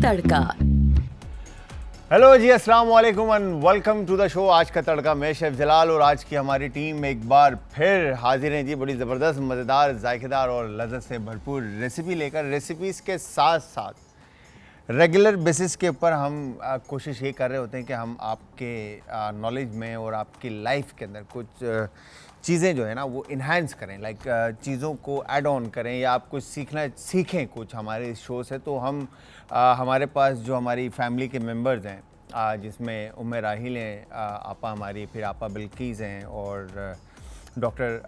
तड़का। Hello जी, अस्सलाम वालेकुम and welcome to the show. आज का तड़का, मैं शेफ जलाल और आज की हमारी टीम एक बार फिर हाजिर है जी, बड़ी ज़बरदस्त, मज़ेदार, जायकेदार और लज़्ज़त से भरपूर रेसिपी लेकर। रेसिपीज़ के साथ साथ रेगुलर बेसिस के ऊपर हम कोशिश ये कर रहे होते हैं कि हम आपके नॉलेज में और आपकी लाइफ के अंदर कुछ चीज़ें जो है ना वो इन्हांस करें, लाइक चीज़ों को ऐड ऑन करें या आप कुछ सीखें कुछ हमारे इस शो से। तो हम हमारे पास जो हमारी फैमिली के मेंबर्स हैं, जिसमें उम्मे राहिल हैं, आपा हमारी, फिर आपा बिल्कीस हैं और डॉक्टर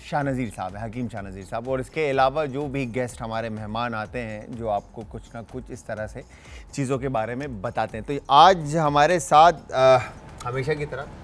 शाहनज़ीर साहब हैं, हकीम शाहनज़ीर साहब। और इसके अलावा जो भी गेस्ट हमारे मेहमान आते हैं जो आपको कुछ ना कुछ इस तरह से चीज़ों के बारे में बताते हैं। तो आज हमारे साथ हमेशा की तरह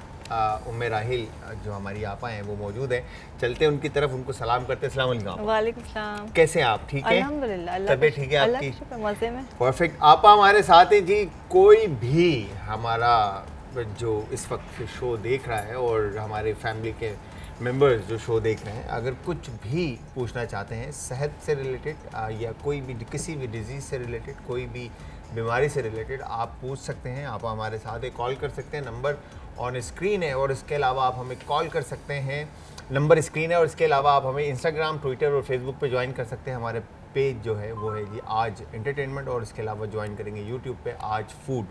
उम्मे राहिल जो हमारी आपा हैं वो मौजूद हैं। चलते हैं उनकी तरफ, उनको सलाम करते हैं। अस्सलाम वालेकुम। वालेकुम सलाम। कैसे हैं आप? ठीक है, अल्हम्दुलिल्लाह। तबीयत ठीक है आपकी? मज़े में। परफेक्ट। आपा हमारे साथ हैं जी। कोई भी हमारा जो इस वक्त शो देख रहा है और हमारे फैमिली के मेंबर्स जो शो देख रहे हैं, अगर कुछ भी पूछना चाहते हैं सेहत से रिलेटेड या कोई भी किसी भी डिजीज़ से रिलेटेड, कोई भी बीमारी से रिलेटेड, आप पूछ सकते हैं। आप हमारे साथ एक कॉल कर सकते हैं, नंबर ऑन स्क्रीन है। और इसके अलावा आप हमें कॉल कर सकते हैं, नंबर स्क्रीन है। और इसके अलावा आप हमें इंस्टाग्राम, ट्विटर और फेसबुक पे ज्वाइन कर सकते हैं। हमारे पेज जो है वो है जी आज एंटरटेनमेंट, और इसके अलावा ज्वाइन करेंगे यूट्यूब पे आज फूड।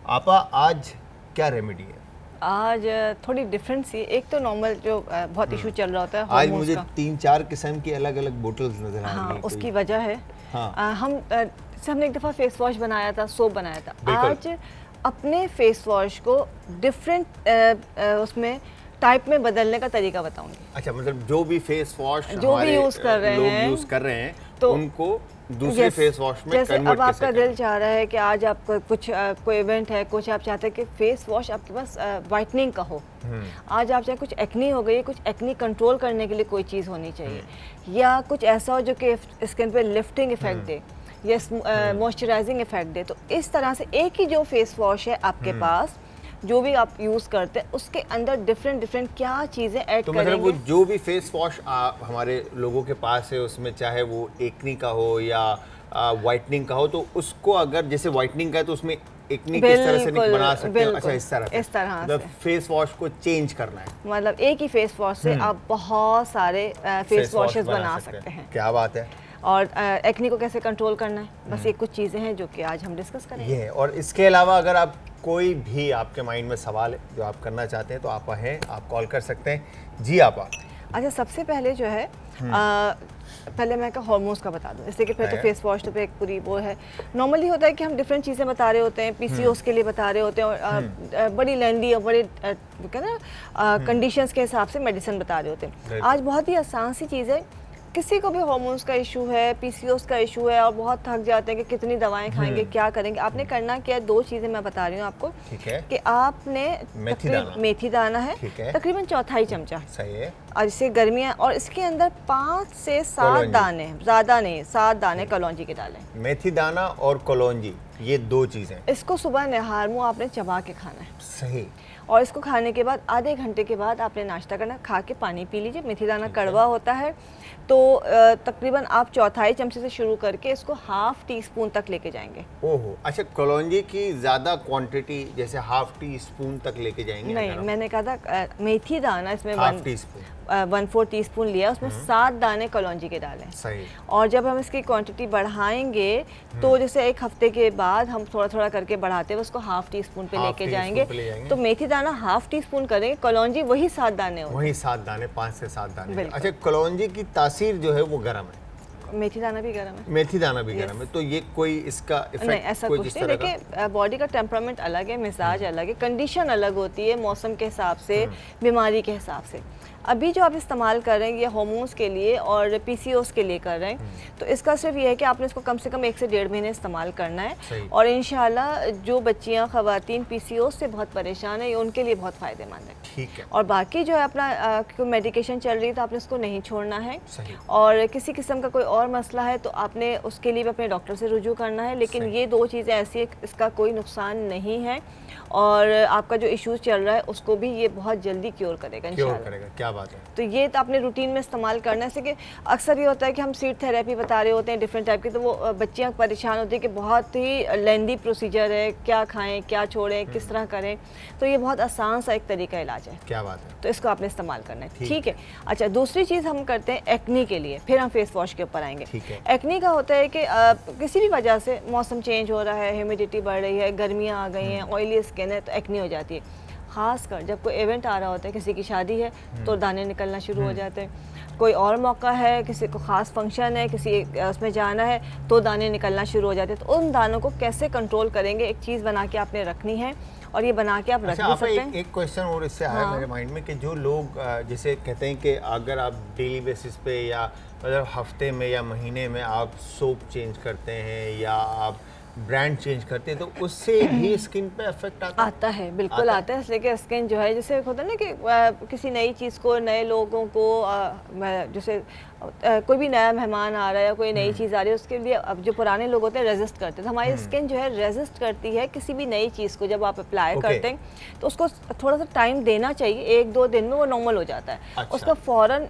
आपा आज क्या रेमेडी है? आज थोड़ी डिफरेंट सी, एक तो नॉर्मल जो बहुत इशू चल रहा होता है आज मुझे 3-4 किस्म की अलग अलग बोतल्स नजर आ रही हैं। हाँ, उसकी वजह है हाँ। हमने एक दफ़ा फेस वॉश बनाया था, सोप बनाया था। आज अपने फेस वॉश को डिफरेंट उसमें टाइप में बदलने का तरीका बताऊंगी। अच्छा, मतलब जो भी फेस वॉश जो भी यूज़ कर रहे हैं तो उनको दूसरे फेस वॉश में जैसे कन्वर्ट अब आपका दिल चाह रहा है कि आज आपका कुछ कोई इवेंट है, कुछ आप चाहते हैं कि फेस वॉश आपके पास वाइटनिंग का हो। आज आप चाहे कुछ एक्नी हो गई, कुछ एक्नी कंट्रोल करने के लिए कोई चीज़ होनी चाहिए, या कुछ ऐसा हो जो कि स्किन पे लिफ्टिंग इफेक्ट दे या मॉइस्चराइजिंग इफेक्ट दे। तो इस तरह से एक ही जो फेस वॉश है आपके पास, जो भी आप यूज़ करते हैं, उसके अंदर डिफरेंट क्या चीज़ें ऐड तो करेंगे। मतलब वो जो भी फेस वॉश हमारे लोगों के पास है, उसमें चाहे वो एक्नी का हो या वाइटनिंग का हो, तो उसको अगर जैसे वाइटनिंग का है तो उसमें एक्नी किस तरह से नहीं बना सकते हैं? अच्छा, इस तरह से फेस वॉश को चेंज करना है। मतलब एक ही फेस वॉश से आप बहुत सारे फेस वॉशेस बना सकते हैं। क्या बात है। और एक्नी को कैसे कंट्रोल करना है, बस ये कुछ चीज़ें हैं जो कि आज हम डिस्कस करेंगे। ये और इसके अलावा अगर आप कोई भी आपके माइंड में सवाल है जो आप करना चाहते हैं तो आप हैं, आप कॉल कर सकते हैं जी। आप अच्छा, सबसे पहले जो है पहले मैं हार्मोन्स का बता दूं, इसलिए कि फिर तो फेस वॉश तो फिर एक पूरी वो है। नॉर्मली होता है कि हम डिफरेंट चीज़ें बता रहे होते हैं, पीसीओएस के लिए बता रहे होते हैं और बड़ी लेंदी और बड़े कंडीशंस के हिसाब से मेडिसिन बता रहे होते हैं। आज बहुत ही आसान सी चीज़ है, किसी को भी हार्मोन्स का इशू है, पीसीओएस का इशू है और बहुत थक जाते हैं कि कितनी दवाएं खाएंगे, क्या करेंगे। आपने करना क्या है, 2 चीज़ें मैं बता रही हूँ आपको। ठीक है। कि आपने मेथी दाना है तकरीबन 1/4 चमचा। सही है। और इससे गर्मियाँ, और इसके अंदर 5 से 7 दाने, ज़्यादा नहीं, 7 दाने कलौंजी के डालें। मेथी दाना और कलौंजी, ये 2 चीज़ें। इसको सुबह निहार मुँह आपने चबा के खाना है। सही। और इसको खाने के बाद आधे घंटे के बाद आपने नाश्ता करना, खा के पानी पी लीजिए। मेथी दाना कड़वा होता है, तो तकरीबन आप 1/4 चमचे से शुरू करके इसको 1/2 टीस्पून तक लेके जाएंगे। ओहो, अच्छा, कलौंजी की ज़्यादा क्वांटिटी जैसे 1/2 टीस्पून तक लेके जाएंगे? नहीं, मैंने कहा था मेथी दाना इसमें 1/2 टीस्पून 1/4 टीस्पून लिया, उसमें 7 दाने कलौंजी के डालें। सही। और जब हम इसकी क्वांटिटी बढ़ाएंगे तो जैसे एक हफ्ते के बाद हम थोड़ा थोड़ा करके बढ़ाते हुए उसको 1/2 टीस्पून पे लेके जाएंगे। तो मेथी दाना 1/2 टीस्पून करेंगे, कलौंजी वही 7 दाने होंगे। वही 7 दाने, 5 से 7 दाने। अच्छा, कलौंजी की तासीर जो है वो गर्म है, मेथी दाना भी गर्म है। मेथी दाना भी गर्म है, तो ये कोई इसका इफेक्ट नहीं, ऐसा कुछ नहीं। देखिए, बॉडी का टेम्परामेंट अलग है, मिजाज अलग है, कंडीशन अलग होती है, मौसम के हिसाब से, बीमारी के हिसाब से। अभी जो आप इस्तेमाल कर रहे हैं ये हार्मोन्स के लिए और पीसीओएस के लिए कर रहे हैं, तो इसका सिर्फ ये है कि आपने इसको कम से कम 1 से 1.5 महीने इस्तेमाल करना है। और इंशाल्लाह जो बच्चियां, ख़वातीन पीसीओएस से बहुत परेशान है, ये उनके लिए बहुत फ़ायदेमंद है। ठीक है। और बाकी जो है अपना मेडिकेशन चल रही है तो आपने इसको नहीं छोड़ना है। और किसी किस्म का कोई और मसला है तो आपने उसके लिए भी अपने डॉक्टर से रुजू करना है। लेकिन ये 2 चीज़ें ऐसी है, इसका कोई नुकसान नहीं है और आपका जो इश्यूज चल रहा है उसको भी ये बहुत जल्दी क्योर करेगा इंशाल्लाह। क्या बात है। तो ये तो अपने रूटीन में इस्तेमाल करना है। जैसे कि अक्सर ये होता है कि हम सीट थेरेपी बता रहे होते हैं डिफरेंट टाइप की, तो वो बच्चियाँ परेशान होती है कि बहुत ही लेंदी प्रोसीजर है, क्या खाएं क्या छोड़ें किस तरह करें। तो ये बहुत आसान सा एक तरीका इलाज है। क्या बात है। तो इसको आपने इस्तेमाल करना है, ठीक है। अच्छा, दूसरी चीज़ हम करते हैं एक्नी के लिए, फिर हम फेस वॉश के ऊपर आएंगे। एक्नी का होता है कि किसी भी वजह से मौसम चेंज हो रहा है, ह्यूमिडिटी बढ़ रही है, गर्मियाँ आ गई हैं, ऑयली स्किन है, तो एक्नी हो जाती है। ख़ासकर जब कोई इवेंट आ रहा होता है, किसी की शादी है तो दाने निकलना शुरू हो जाते हैं, कोई और मौका है, किसी को ख़ास फंक्शन है, किसी उसमें जाना है तो दाने निकलना शुरू हो जाते हैं। तो उन दानों को कैसे कंट्रोल करेंगे, एक चीज़ बना के आपने रखनी है और ये बना के आप रख भी सकते हैं। एक क्वेश्चन और इससे आया मेरे माइंड में कि जो लोग जैसे कहते हैं कि अगर आप डेली बेसिस पे या मतलब हफ्ते में या महीने में आप सोप चेंज करते हैं या आप ब्रांड चेंज करते हैं तो उससे भी स्किन पे इफेक्ट आता है। बिल्कुल आता है। इसलिए कि स्किन जो है, जैसे होता है ना कि किसी नई चीज़ को, नए लोगों को, जैसे कोई भी नया मेहमान आ रहा है या कोई नई चीज़ आ रही है, उसके लिए अब जो पुराने लोग होते हैं रेजिस्ट करते हैं, तो हमारी स्किन जो है रेजिस्ट करती है किसी भी नई चीज़ को। जब आप अप्लाई करते हैं तो उसको थोड़ा सा टाइम देना चाहिए, 1-2 दिन में वो नॉर्मल हो जाता है। अच्छा। उसका फ़ौरन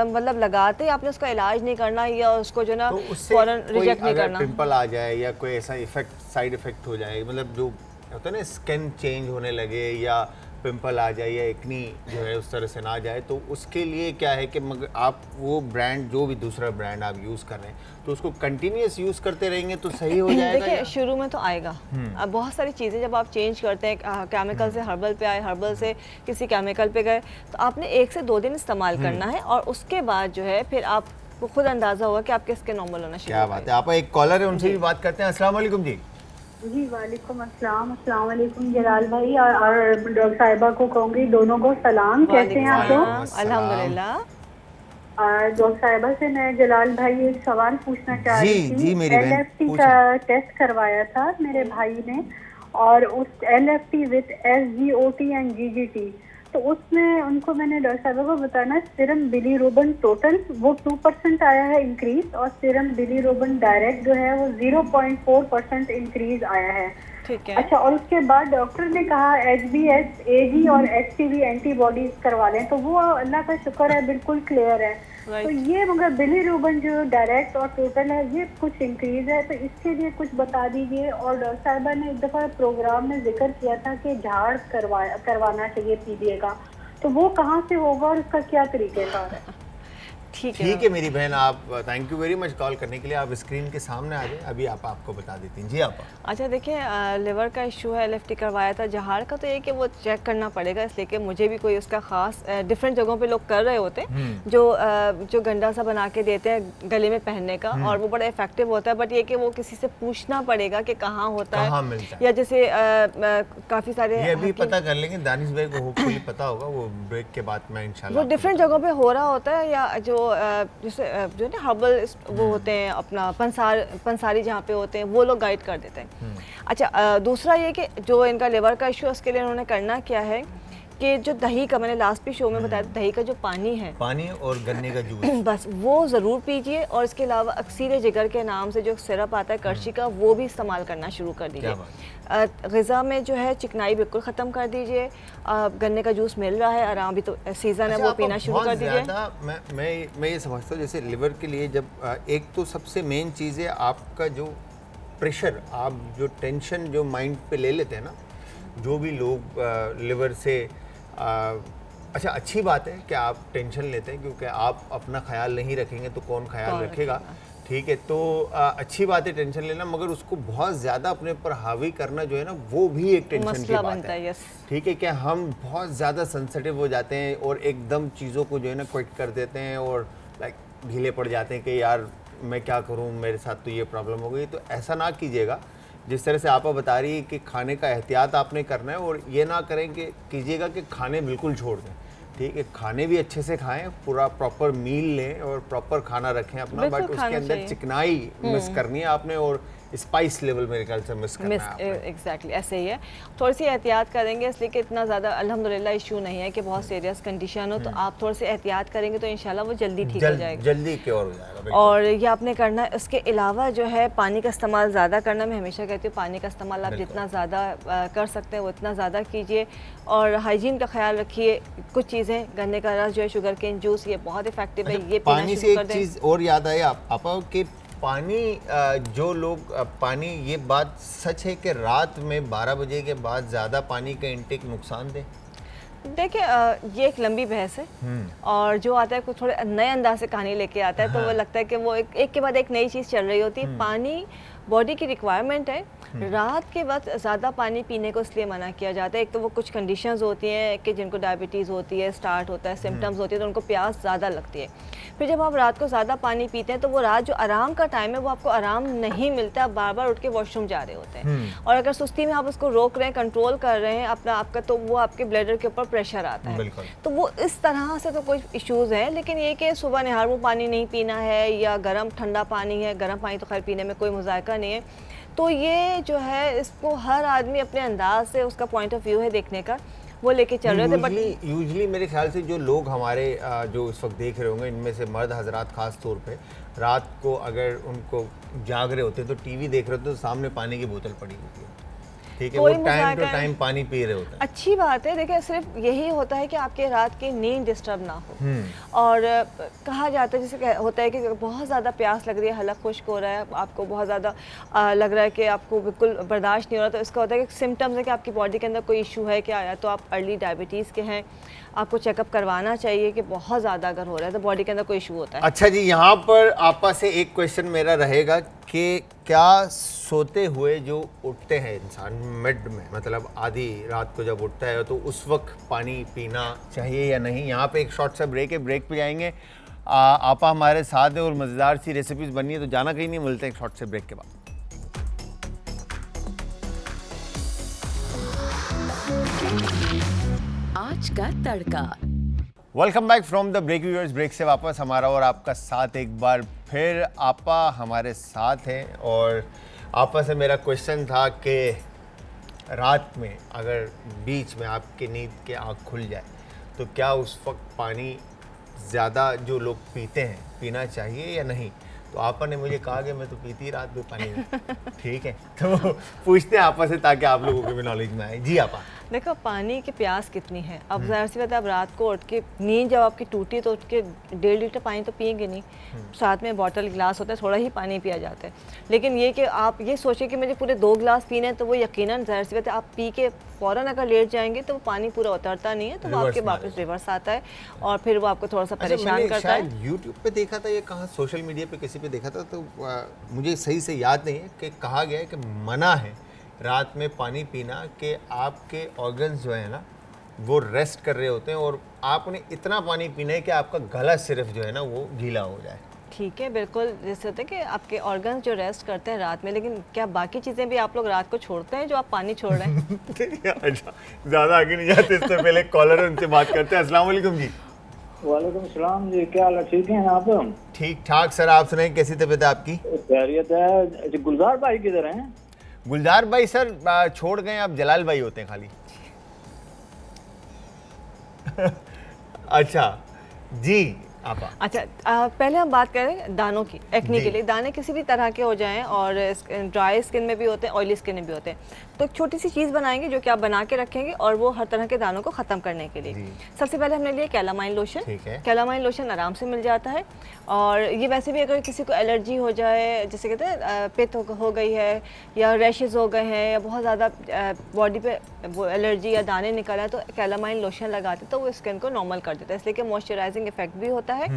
मतलब लगाते ही आपने उसका इलाज नहीं करना या उसको जो ना फ़ौरन रिजेक्ट नहीं करना। पिंपल आ जाए या कोई ऐसा साइड इफेक्ट हो जाए, मतलब जो होता है ना स्किन चेंज होने लगे या पिंपल आ जाए या एक्नी जो है उस तरह से ना जाए, तो उसके लिए क्या है कि मगर आप वो ब्रांड, जो भी दूसरा ब्रांड आप यूज़ कर रहे हैं, तो उसको कंटिन्यूस यूज़ करते रहेंगे तो सही हो जाएगा। देखिए शुरू में तो आएगा। अब बहुत सारी चीज़ें जब आप चेंज करते हैं, केमिकल से हर्बल पे आए, हर्बल से किसी केमिकल पे गए, तो आपने 1 से 2 दिन इस्तेमाल करना है और उसके बाद जो है फिर आपको खुद अंदाज़ा होगा कि आपके स्किन नॉर्मल होना शुरू। क्या बात है। आप एक कॉलर है, उनसे भी बात करते हैं। अस्सलाम वालेकुम जी। जी वालेकुम अस्सलाम। अस्सलाम वालेकुम जलाल भाई और डॉक्टर साहिबा को कहूँगी, दोनों को सलाम। कैसे हैं आप लोग? अल्हम्दुलिल्लाह। डॉक्टर साहिबा से मैं जलाल भाई एक सवाल पूछना चाह रही थी। LFT का टेस्ट करवाया था मेरे भाई ने और उस LFT with SGOT and GGT, तो उसमें उनको मैंने डॉक्टर साहिबा को बताना सीरम बिलीरुबिन टोटल वो 2% आया है इंक्रीज और सीरम बिलीरुबिन डायरेक्ट जो है वो 0.4% इंक्रीज आया है। ठीक है। अच्छा, और उसके बाद डॉक्टर ने कहा HBS, AG और HCV एंटीबॉडीज करवा लें, तो वो अल्लाह का शुक्र है बिल्कुल क्लियर है। तो ये मगर बिलीरुबिन जो डायरेक्ट और टोटल है ये कुछ इंक्रीज है, तो इसके लिए कुछ बता दीजिए। और डॉक्टर साहिबा ने एक दफ़ा प्रोग्राम में जिक्र किया था कि झाड़ करवाना चाहिए PBA का, तो वो कहाँ से होगा और उसका क्या तरीक़ेकार है? ठीक है मेरी बहन, आप thank you very much call करने के लिए। आप स्क्रीन के सामने आ जाए, अभी आपको बता देती हैं। जी आप। अच्छा, देखिए लिवर का इशू है, LFT करवाया था। जहाड़ का तो ये कि वो चेक करना पड़ेगा, इसलिए कि मुझे भी कोई उसका खास डिफरेंट जगहों पे लोग कर रहे होते हैं जो गंडा सा बना के देते हैं गले में पहनने का, और वो बड़ा इफेक्टिव होता है। बट ये कि वो किसी से पूछना पड़ेगा कि कहाँ होता है, या जैसे काफ़ी सारे ये भी पता कर लेंगे। दानिश भाई को होपफुली पता होगा, वो ब्रेक के बाद में इंशाल्लाह वो डिफरेंट जगहों पे हो रहा होता है, या जो जैसे जो ना हर्बल वो होते हैं अपना पंसारी जहाँ पे होते हैं, वो लोग गाइड कर देते हैं। अच्छा, दूसरा ये कि जो इनका लिवर का इशू है उसके लिए उन्होंने करना क्या है कि जो दही का, मैंने लास्ट भी शो में बताया, दही का जो पानी है, पानी और गन्ने का जूस बस वो ज़रूर पीजिए। और इसके अलावा अक्सीर जिगर के नाम से जो सिरप आता है करशी का, वो भी इस्तेमाल करना शुरू कर दीजिए। ग़िज़ा में जो है चिकनाई बिल्कुल ख़त्म कर दीजिए। गन्ने का जूस मिल रहा है आराम, भी तो सीज़न है, वो पीना शुरू कर दीजिए। मैं ये समझता हूँ जैसे लिवर के लिए, जब एक तो सबसे मेन चीज़ है आपका जो प्रेशर, आप जो टेंशन जो माइंड पे ले लेते हैं ना, जो भी लोग लिवर से अच्छा, अच्छी बात है कि आप टेंशन लेते हैं, क्योंकि आप अपना ख्याल नहीं रखेंगे तो कौन ख्याल रखेगा। ठीक है, तो अच्छी बात है टेंशन लेना, मगर उसको बहुत ज़्यादा अपने ऊपर हावी करना जो है ना, वो भी एक टेंशन की बात है। ठीक है, कि हम बहुत ज़्यादा सेंसिटिव हो जाते हैं और एकदम चीज़ों को जो है ना क्विट कर देते हैं और लाइक ढीले पड़ जाते हैं कि यार मैं क्या करूं, मेरे साथ तो ये प्रॉब्लम हो गई। तो ऐसा ना कीजिएगा। जिस तरह से आप बता रही है कि खाने का एहतियात आपने करना है, और ये ना करें कि कीजिएगा कि खाने बिल्कुल छोड़ दें। ठीक है, खाने भी अच्छे से खाएं, पूरा प्रॉपर मील लें और प्रॉपर खाना रखें अपना, बट उसके अंदर चिकनाई मिस करनी है आपने, और स्पाइस लेवल मेरे ख्याल से मिस करना है। एग्जैक्टली ऐसे ही है, थोड़ी सी एहतियात करेंगे इसलिए कि इतना ज़्यादा अल्हम्दुलिल्लाह इशू नहीं है कि बहुत सीरियस कंडीशन हो, तो आप थोड़े से एहतियात करेंगे तो इंशाल्लाह वो जल्दी ठीक हो जाएगा, जल्दी क्योर हो जाएगा। और ये आपने करना है। इसके अलावा जो है पानी का इस्तेमाल ज़्यादा करना, मैं हमेशा कहती हूँ पानी का इस्तेमाल आप जितना ज़्यादा कर सकते हैं वो इतना ज़्यादा कीजिए, और हाइजीन का ख्याल रखिए। कुछ चीज़ें, गन्ने का रस जो है, शुगर केन जूस, ये बहुत इफेक्टिव है, ये पानी से एक चीज़ और याद आई आपा कि पानी जो लोग पानी, ये बात सच है कि रात में 12 बजे के बाद ज़्यादा पानी का इंटेक नुकसानदेह? देखिए ये एक लंबी बहस है, और जो आता है कुछ थोड़े नए अंदाज से कहानी लेके आता है, तो वो लगता है कि वो एक के बाद एक नई चीज़ चल रही होती है। पानी बॉडी की रिक्वायरमेंट है। रात के वक्त ज़्यादा पानी पीने को इसलिए मना किया जाता है, एक तो वो कुछ कंडीशंस होती हैं कि जिनको डायबिटीज़ होती है, स्टार्ट होता है, सिम्टम्स होती है, तो उनको प्यास ज़्यादा लगती है। फिर जब आप रात को ज़्यादा पानी पीते हैं तो वो रात जो आराम का टाइम है वो आपको आराम नहीं मिलता, आप बार बार उठ के वॉशरूम जा रहे होते हैं, और अगर सुस्ती में आप उसको रोक रहे हैं, कंट्रोल कर रहे हैं अपना आपका, तो वो आपके ब्लडर के ऊपर प्रेशर आता है। तो वो इस तरह से तो कोई इश्यूज़ हैं, लेकिन ये कि सुबह निहारू पानी नहीं पीना है या गर्म ठंडा पानी है, गर्म पानी तो खैर पीने में कोई मुज़ायका नहीं है, तो ये जो है इसको हर आदमी अपने अंदाज से, उसका पॉइंट ऑफ व्यू है देखने का, वो लेके चल रहे थे। बट यूजली मेरे ख्याल से जो लोग हमारे जो इस वक्त देख रहे होंगे, इनमें से मर्द हजरात खास तौर पे, रात को अगर उनको जाग रहे होते हैं तो टीवी देख रहे होते हैं तो सामने पानी की बोतल पड़ी होती है, ठीक है, वो टाइम टू टाइम पानी पी रहे होते हैं। अच्छी बात है। देखिए सिर्फ यही होता है कि आपके रात की नींद डिस्टर्ब ना हो, और कहा जाता है जैसे होता है कि बहुत ज़्यादा प्यास लग रही है, हलक खुश्क हो रहा है, आपको बहुत ज़्यादा लग रहा है कि आपको बिल्कुल बर्दाश्त नहीं हो रहा, तो इसका होता है कि सिम्टम्स है कि आपकी बॉडी के अंदर कोई इशू है क्या, या तो आप अर्ली डायबिटीज़ के हैं, आपको चेकअप करवाना चाहिए कि बहुत ज़्यादा अगर हो रहा है तो बॉडी के अंदर कोई इशू होता है। अच्छा जी, यहाँ पर आपा से एक क्वेश्चन मेरा रहेगा कि क्या सोते हुए जो उठते हैं इंसान मिड में, मतलब आधी रात को जब उठता है, तो उस वक्त पानी पीना चाहिए या नहीं? यहाँ पे एक शॉर्ट सा ब्रेक है, ब्रेक पे जाएंगे। आपा हमारे साथ है और मज़ेदार सी रेसिपीज़ बनी है, तो जाना कहीं नहीं, मिलते हैं एक शॉर्ट से ब्रेक के बाद। आज का तड़का। Welcome back from the break viewers. Break से वापस हमारा और आपका साथ एक बार फिर। आपा हमारे साथ हैं, और आपा से मेरा क्वेश्चन था कि रात में अगर बीच में आपकी नींद के आँख खुल जाए तो क्या उस वक्त पानी ज़्यादा जो लोग पीते हैं पीना चाहिए या नहीं? तो आपा ने मुझे कहा कि मैं तो पीती रात में पानी में। ठीक है, तो पूछते हैं आपा से ताकि आप लोगों के भी नॉलेज में आए। जी आपा। देखो पानी की प्यास कितनी है, अब ज़ाहिर सी बात है, आप रात को उठ के नींद जब आपकी टूटी तो उठ के 1.5 लीटर पानी तो पिएंगे नहीं, साथ में बॉटल गिलास होता है, थोड़ा ही पानी पिया जाता है। लेकिन ये कि आप ये सोचिए कि मुझे पूरे 2 गिलास पीने हैं, तो वो यकीनन ज़ाहिर सी बात है आप पी के फ़ौरन अगर लेट जाएंगे तो वो पानी पूरा उतरता नहीं है, तो वो आपके वापस रिवर्स आता है और फिर वो आपको थोड़ा सा परेशान करता है। यूट्यूब पे देखा था, ये कहाँ सोशल मीडिया पे किसी पे देखा था, तो मुझे सही से याद नहीं है कि कहा गया है कि मना है रात में पानी पीना, कि आपके ऑर्गन्स जो है ना वो रेस्ट कर रहे होते हैं, और आपने इतना पानी पीना है कि आपका गला सिर्फ जो है ना वो गीला हो जाए। ठीक है, बिल्कुल जैसे होता है कि आपके ऑर्गन्स जो रेस्ट करते हैं रात में, लेकिन क्या बाकी चीज़ें भी आप लोग रात को छोड़ते हैं जो आप पानी छोड़ रहे हैं? अच्छा, ज़्यादा आगे नहीं जाते, इससे पहले कॉलर उनसे बात करते हैं। अस्सलाम वालेकुम जी। वालेकुम सलाम जी, क्या हाल है? ठीक हैं आप? ठीक ठाक सर, आप सुनाइए, कैसी तबीयत है आपकी? खैरियत है। गुलजार भाई किधर हैं? गुलजार भाई सर छोड़ गए, आप जलाल भाई होते हैं खाली। अच्छा जी आपा। अच्छा पहले हम बात करें दानों की, एक्ने के लिए। दाने किसी भी तरह के हो जाएं, और ड्राई स्किन में भी होते हैं, ऑयली स्किन में भी होते हैं, तो एक छोटी सी चीज़ बनाएंगे जो कि आप बना के रखेंगे, और वो हर तरह के दानों को ख़त्म करने के लिए। सबसे पहले हमने लिए कैलामाइन लोशन। कैलामाइन लोशन आराम से मिल जाता है, और ये वैसे भी अगर किसी को एलर्जी हो जाए, जैसे कहते हैं पित्त हो गई है या रैशेज़ हो गए हैं या बहुत ज़्यादा बॉडी पे वो एलर्जी या दाने निकल आए, तो कैलामाइन लोशन लगाते तो वो स्किन को नॉर्मल कर देता है, इसलिए कि मॉइस्चराइजिंग इफेक्ट भी होता है,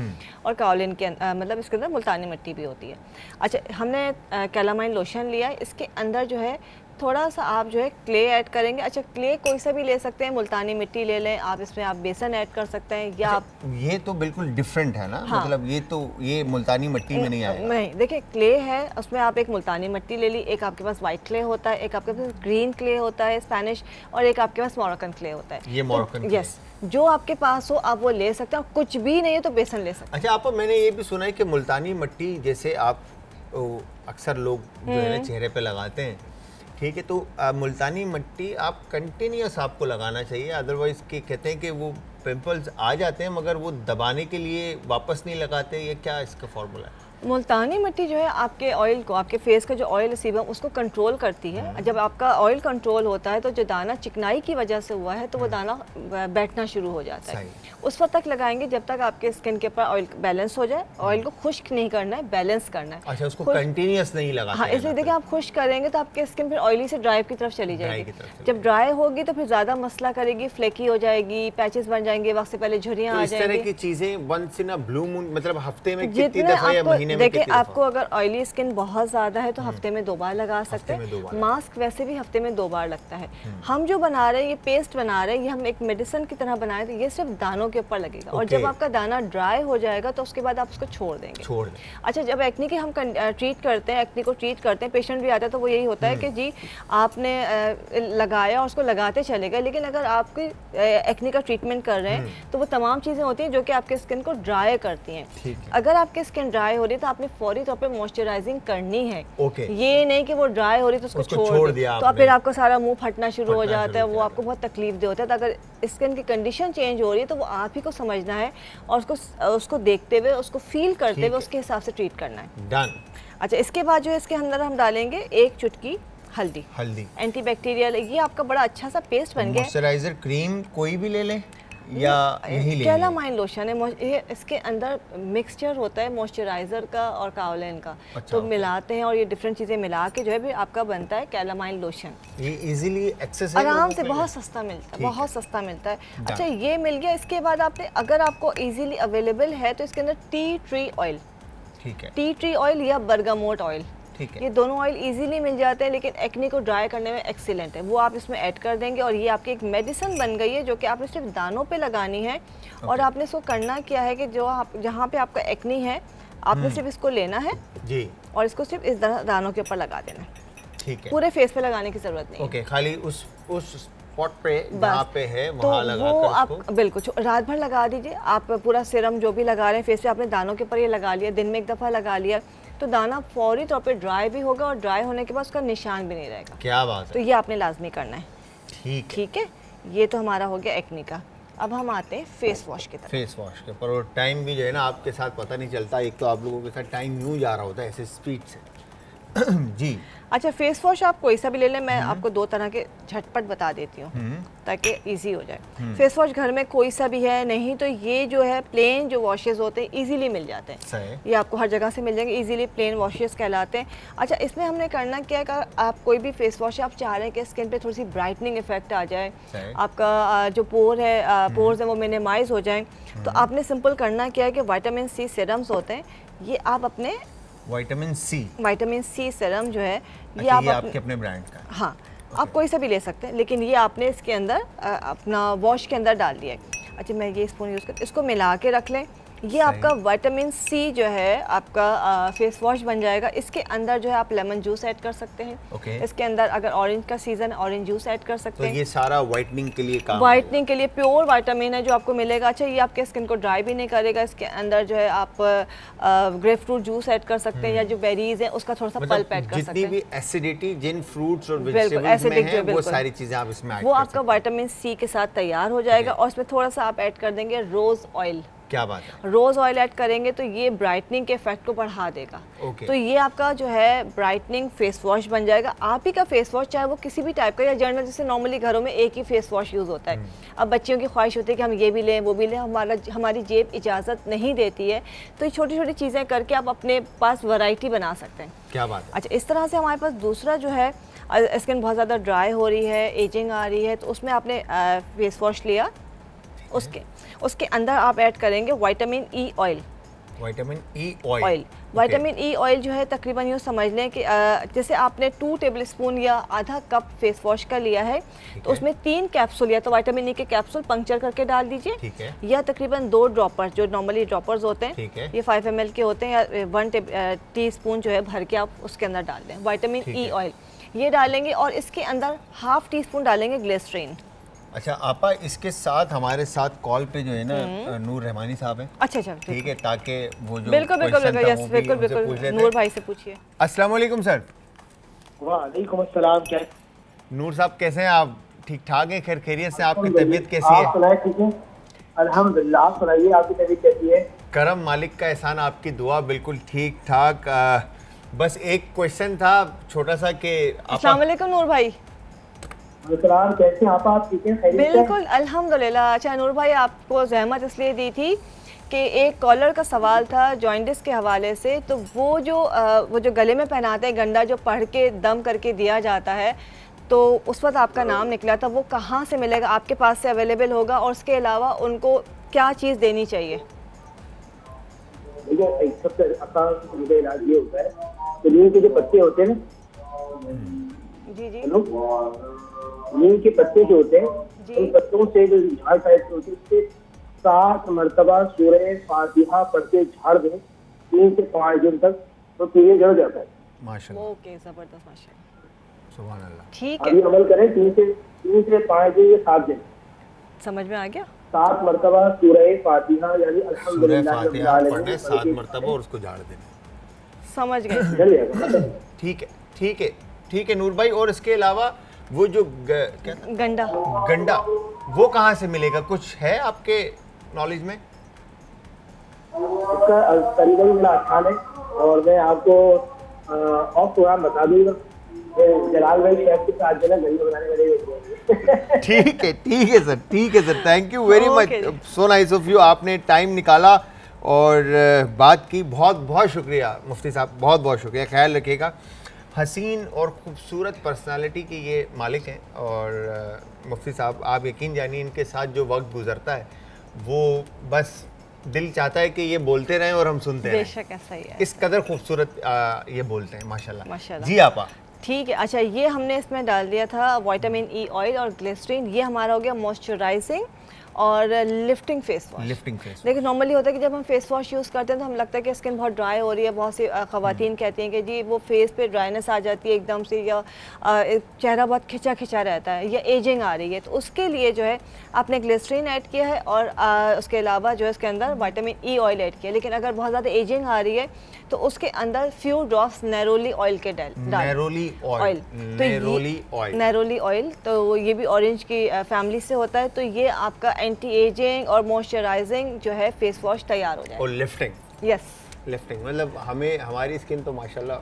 और काओलिन के मतलब इसके अंदर मुल्तानी मिट्टी भी होती है। अच्छा, हमने कैलामाइन लोशन लिया है, इसके अंदर जो है थोड़ा सा आप जो है क्ले ऐड करेंगे। अच्छा, क्ले कोई सा भी ले सकते हैं, मुल्तानी मिट्टी ले लें आप, इसमें आप बेसन ऐड कर सकते हैं, या आप ये तो बिल्कुल डिफरेंट है ना। हाँ। मतलब ये मुल्तानी मिट्टी में नहीं आएगा। नहीं, देखिए क्ले है, उसमें आप एक मुल्तानी मिट्टी ले ली, एक आपके पास वाइट क्ले होता है, एक आपके पास ग्रीन क्ले होता है स्पेनिश, और एक आपके पास मोरक्कन क्ले होता है। ये मोरक्कन, यस, जो आपके पास हो आप वो ले सकते हैं, और कुछ भी नहीं है तो बेसन ले सकते हैं। अच्छा आपा, मैंने ये भी सुना है कि मुल्तानी मिट्टी जैसे आप अक्सर लोग जो है ना चेहरे पे लगाते हैं, ठीक है। तो मुल्तानी मिट्टी आप कंटिन्यूस आपको लगाना चाहिए, अदरवाइज के कहते हैं कि वो पिंपल्स आ जाते हैं मगर वो दबाने के लिए वापस नहीं लगाते, ये क्या इसका फॉर्मूला है? मुल्तानी मिट्टी जो है आपके ऑयल को, आपके फेस का जो ऑयल सीबम उसको कंट्रोल करती है। जब आपका ऑयल कंट्रोल होता है तो जो दाना चिकनाई की वजह से हुआ है तो वो दाना बैठना शुरू हो जाता है। उस वक्त तक लगाएंगे जब तक आपके स्किन के ऊपर ऑयल बैलेंस हो जाए। ऑयल को खुश्क नहीं करना है, बैलेंस करना है। अच्छा, उसको कंटिन्यूस नहीं लगाते? हाँ, इसलिए देखिए आप खुश्क करेंगे तो आपकी स्किन फिर ऑयली से ड्राई की तरफ चली जाएगी। जब ड्राई होगी तो फिर ज़्यादा मसला करेगी, फ्लेकी हो जाएगी, पैचेस बन जाएंगे, वक्त से पहले झुर्रियाँ आ जाएंगी। इस तरह की चीज़ें once in a blue moon, मतलब हफ्ते में कितनी दफ़ा या महीने में देखिए, आपको अगर ऑयली स्किन बहुत ज़्यादा है तो हफ्ते में 2 बार लगा सकते हैं। मास्क वैसे भी हफ्ते में 2 बार लगता है। हम जो बना रहे हैं, ये पेस्ट बना रहे हैं, ये हम एक मेडिसिन की तरह बनाए, तो ये सिर्फ दानों के ऊपर लगेगा। और जब आपका दाना ड्राई हो जाएगा तो उसके बाद आप उसको छोड़ देंगे। अच्छा, जब एक्ने की हम ट्रीट करते हैं, एक्ने को ट्रीट करते हैं, पेशेंट भी आता है तो वो यही होता है कि जी आपने लगाया और उसको लगाते चले गए, लेकिन अगर आपकी एक्ने का ट्रीटमेंट कर रहे हैं तो वो तमाम चीज़ें होती हैं जो कि आपके स्किन को ड्राई करती हैं। अगर आपकी स्किन ड्राई हो रही है तो आपने फौरी तौर पे मॉइस्चराइजिंग करनी है। ये नहीं कि वो ड्राई हो रही तो उसको छोड़ दिया तो फिर आपका सारा मुंह फटना शुरू हो जाता है, वो आपको बहुत तकलीफ दे होता है। तो अगर स्किन की कंडीशन चेंज हो रही है तो वो आप ही को समझना है और उसको देखते हुए, उसको फील करते हुए उसके हिसाब से ट्रीट करना है। डन। अच्छा, इसके बाद जो है इसके अंदर हम डालेंगे 1 चुटकी हल्दी एंटीबैक्टीरियल। ये आपका बड़ा अच्छा सा पेस्ट बन गया। मॉइस्चराइजर क्रीम कोई भी ले लें या यही ले? कैलामाइन लोशन है, ये इसके अंदर मिक्सचर होता है मॉइस्चराइजर का और काओलिन का। तो मिलाते हैं और ये डिफरेंट चीज़ें मिला के जो है भी आपका बनता है कैलामाइन लोशन। ये इजीली एक्सेसिबल, आराम से बहुत सस्ता मिलता है, बहुत सस्ता मिलता है। अच्छा, ये मिल गया। इसके बाद आपने, अगर आपको इजीली अवेलेबल है तो इसके अंदर टी ट्री ऑयल, ठीक है, टी ट्री ऑयल या बर्गामोट ऑयल, ठीक है, ये दोनों ऑयल इजीली मिल जाते हैं, लेकिन एक्ने को ड्राई करने में एक्सीलेंट है। वो आप इसमें ऐड कर देंगे और ये आपकी एक मेडिसिन बन गई है जो कि आपने सिर्फ दानों पे लगानी है। और आपने इसको करना क्या है कि जो आप जहाँ पे आपका एक्ने है आपने सिर्फ इसको लेना है जी और इसको सिर्फ इस दानों के ऊपर लगा देना है। ठीक है, पूरे फेस पे लगाने की जरूरत नहीं। ओके, खाली उस स्पॉट पे जहाँ पे है वहाँ लगा कर आप बिल्कुल रात भर लगा दीजिए। आप पूरा सीरम जो भी लगा रहे हैं फेस पे, आपने दानों के ऊपर ये लगा लिया, दिन में 1 दफ़ा लगा लिया तो दाना फौरी तौर पे ड्राई भी होगा और ड्राई होने के बाद उसका निशान भी नहीं रहेगा। क्या बात है। तो ये आपने लाजमी करना है। ठीक है, ये तो हमारा हो गया एक्ने का। अब हम आते हैं फेस वॉश की तरफ। फेस वॉश के ऊपर, और टाइम भी जो है ना आपके साथ पता नहीं चलता। एक तो आप लोगों के साथ टाइम यूँ जा रहा होता है ऐसे स्पीड से जी। अच्छा, फेस वॉश आप कोई सा भी ले लें, मैं आपको 2 तरह के झटपट बता देती हूँ ताकि इजी हो जाए। फेस वॉश घर में कोई सा भी है, नहीं तो ये जो है प्लेन जो वॉशेस होते हैं इजीली मिल जाते हैं। ये आपको हर जगह से मिल जाएंगे, इजीली प्लेन वॉशेस कहलाते हैं। अच्छा, इसमें हमने करना क्या है कि आप कोई भी फेस वॉश आप चाह रहे हैं कि स्किन पे थोड़ी सी ब्राइटनिंग इफेक्ट आ जाए, आपका जो पोर्स है वो मिनिमाइज हो जाए, तो आपने सिंपल करना क्या है कि विटामिन सी सीरम्स होते हैं, ये आप अपने विटामिन सी सीरम जो है ये आप आपके अपने ब्रांड का, हाँ आप कोई सा भी ले सकते हैं, लेकिन ये आपने इसके अंदर अपना वॉश के अंदर डाल दिया है। अच्छा, मैं ये स्पून यूज़ करती हूँ, इसको मिला के रख लें। ये आपका विटामिन सी जो है आपका फेस वॉश बन जाएगा। इसके अंदर जो है आप लेमन जूस ऐड कर सकते हैं। इसके अंदर अगर ऑरेंज का सीजन है ऑरेंज जूस ऐड कर सकते हैं। तो ये सारा वाइटनिंग के लिए काम, वाइटनिंग के लिए प्योर विटामिन है जो आपको मिलेगा। अच्छा, ये आपके स्किन को ड्राई भी नहीं करेगा। इसके अंदर जो है आप ग्रेप फ्रूट जूस ऐड कर सकते हैं या जो बेरीज है उसका थोड़ा सा पल्प ऐड कर सकते हैं। जितनी भी एसिडिटी जिन फ्रूट्स और वेजिटेबल्स में है वो सारी चीजें आप इसमें ऐड कर सकते हैं। वो आपका विटामिन सी के साथ तैयार हो जाएगा। और इसमें थोड़ा सा आप ऐड कर देंगे रोज ऑयल। क्या बात है। रोज ऑयल ऐड करेंगे तो ये ब्राइटनिंग के इफेक्ट को बढ़ा देगा। तो ये आपका जो है ब्राइटनिंग फेस वॉश बन जाएगा। आप ही का फेस वॉश, चाहे वो किसी भी टाइप का या जनरल, जैसे नॉर्मली घरों में एक ही फेस वॉश यूज़ होता है। अब बच्चियों की ख्वाहिश होती है कि हम ये भी लें वो भी लें, हमारी जेब इजाज़त नहीं देती है, तो ये छोटी छोटी चीज़ें करके आप अपने पास वैरायटी बना सकते हैं। क्या बात है। अच्छा, इस तरह से हमारे पास दूसरा जो है, स्किन बहुत ज़्यादा ड्राई हो रही है, एजिंग आ रही है, तो उसमें आपने फेस वॉश लिया, उसके अंदर आप ऐड करेंगे vitamin E oil. Vitamin E oil, vitamin E oil जो है तकरीबन यूँ समझ लें कि जैसे आपने 2 टेबलस्पून या आधा कप फेस वॉश का लिया है तो उसमें 3 कैप्सूल या तो विटामिन ई के कैप्सूल पंक्चर करके डाल दीजिए, या तकरीबन 2 ड्रॉपर जो नॉर्मली ड्रॉपर्स होते हैं, ये 5 ml के होते हैं, या 1 टीस्पून जो है भर के आप उसके अंदर डाल दें विटामिन ई ऑयल। ये डालेंगे और इसके अंदर ½ टीस्पून डालेंगे ग्लिसरीन। अच्छा आपा, इसके साथ हमारे साथ कॉल पे जो है ना नूर रहमानी साहब हैं। अच्छा अच्छा, ठीक है, ताकि वो जो बिल्कुल बिल्कुल question बिल्कुल, था यस वो भी बिल्कुल उनसे पूछ बिल्कुल, लेते नूर हैं। भाई से पूछिए। अस्सलाम वालेकुम सर। वालेकुम अस्सलाम। क्या नूर साहब कैसे हैं आप? ठीक ठाक हैं? खैर खैरियत से? आपकी तबीयत कैसी आप है? सुनाए ठीक है? अल्हम्दुलिल्लाह। आप सुनाइए, आपकी तबीयत कैसी है? करम मालिक का एहसान, आपकी दुआ, बिल्कुल ठीक ठाक। बस एक क्वेश्चन था छोटा सा कि अस्सलाम वालेकुम नूर भाई। अस्सलाम, कैसे हैं आप ठीक हैं? खैरियत से? बिल्कुल अल्हम्दुलिल्लाह। अच्छा नूर भाई, आपको जहमत इसलिए दी थी कि एक कॉलर का सवाल था जॉइंटिस के हवाले से, तो वो जो गले में पहनाते हैं गंडा, जो पढ़ के दम करके दिया जाता है, तो उस वक्त आपका नाम निकला था, वो कहाँ से मिलेगा? आपके पास से अवेलेबल होगा? और उसके अलावा उनको क्या चीज़ देनी चाहिए? देखिए, एक सबसे आसान मुझे इलाज ये होता है कि नीम के जो पत्ते होते हैं ना, जी जी हेलो, नीम के पत्ते जो होते हैं, जी। उन पत्तों से जो झाड़ टाइप होती है, उससे 7 मरतबा सूरह फातिहा पढ़ के झाड़ दें 3 से 5 दिन तक, तो पीने जड़ जाता है। माशाल्लाह, ओके, ज़बरदस्त, माशाल्लाह। सुभान अल्लाह। ठीक अभी है, अमल करें 3 से 5 दिन या 7 दिन, समझ में आ गया। 7 मरतबा सूरह फातिहा यानी सूरह अल्हम्दुलिल्लाह रब्बिल फातिहा आलमीन पढ़ने 7 मरतबा और उसको झाड़ देने। समझ गए। जल जाएगा। ठीक है ठीक है ठीक है नूर भाई। और इसके अलावा वो जो क्या था? गंडा। गंडा, वो कहाँ से मिलेगा? कुछ है आपके नॉलेज में? इसका तरीका भी बड़ा आसान है और मैं आपको ऑफ प्रोग्राम बता दूंगा। जलाल भाई शेफ के साथ जो है गंडे बनाने वाले ठीक है सर, ठीक है sir, thank you very much, Okay. So nice of you. आपने टाइम निकाला और बात की, बहुत बहुत शुक्रिया मुफ्ती साहब, बहुत बहुत शुक्रिया। ख्याल रखिएगा। हसीन और ख़ूबसूरत पर्सनालिटी के ये मालिक हैं और मुफ्ती साहब, आप यकीन जानिए इनके साथ जो वक्त गुजरता है वो बस दिल चाहता है कि ये बोलते रहें और हम सुनते रहें। बेशक ऐसा ही है। इस कदर खूबसूरत ये बोलते हैं, माशाल्लाह। माशाल्लाह। जी आपा। ठीक है, अच्छा ये हमने इसमें डाल दिया था विटामिन ई ऑयल और ग्लिसरीन। ये हमारा हो गया मॉइस्चराइजिंग और lifting face wash. Lifting face. देखिए नॉर्मली होता है कि जब हम फेस वॉश यूज़ करते हैं तो हम लगता है कि स्किन बहुत ड्राई हो रही है। बहुत सी ख़वातीन कहती हैं कि जी वो फेस पे ड्राइनेस आ जाती है एकदम से, या चेहरा बहुत खिंचा खिंचा रहता है, या एजिंग आ रही है। तो उसके लिए जो है आपने ग्लिसरीन ऐड किया है और उसके अलावा जो है इसके अंदर विटामिन ई ऑयल ऐड किया। लेकिन अगर बहुत ज़्यादा एजिंग आ रही है तो उसके अंदर फ्यू ड्रॉप्स नैरोली ऑयल के डाल। Narrowly oil. Narrowly oil. Narrowly oil, तो ये भी ऑरेंज की फैमिली से होता है। तो ये आपका एंटी एजिंग और मॉइस्चराइजिंग जो है फेस वॉश तैयार हो जाए। और लिफ्टिंग। यस, लिफ्टिंग मतलब हमें, हमारी स्किन तो माशाल्लाह।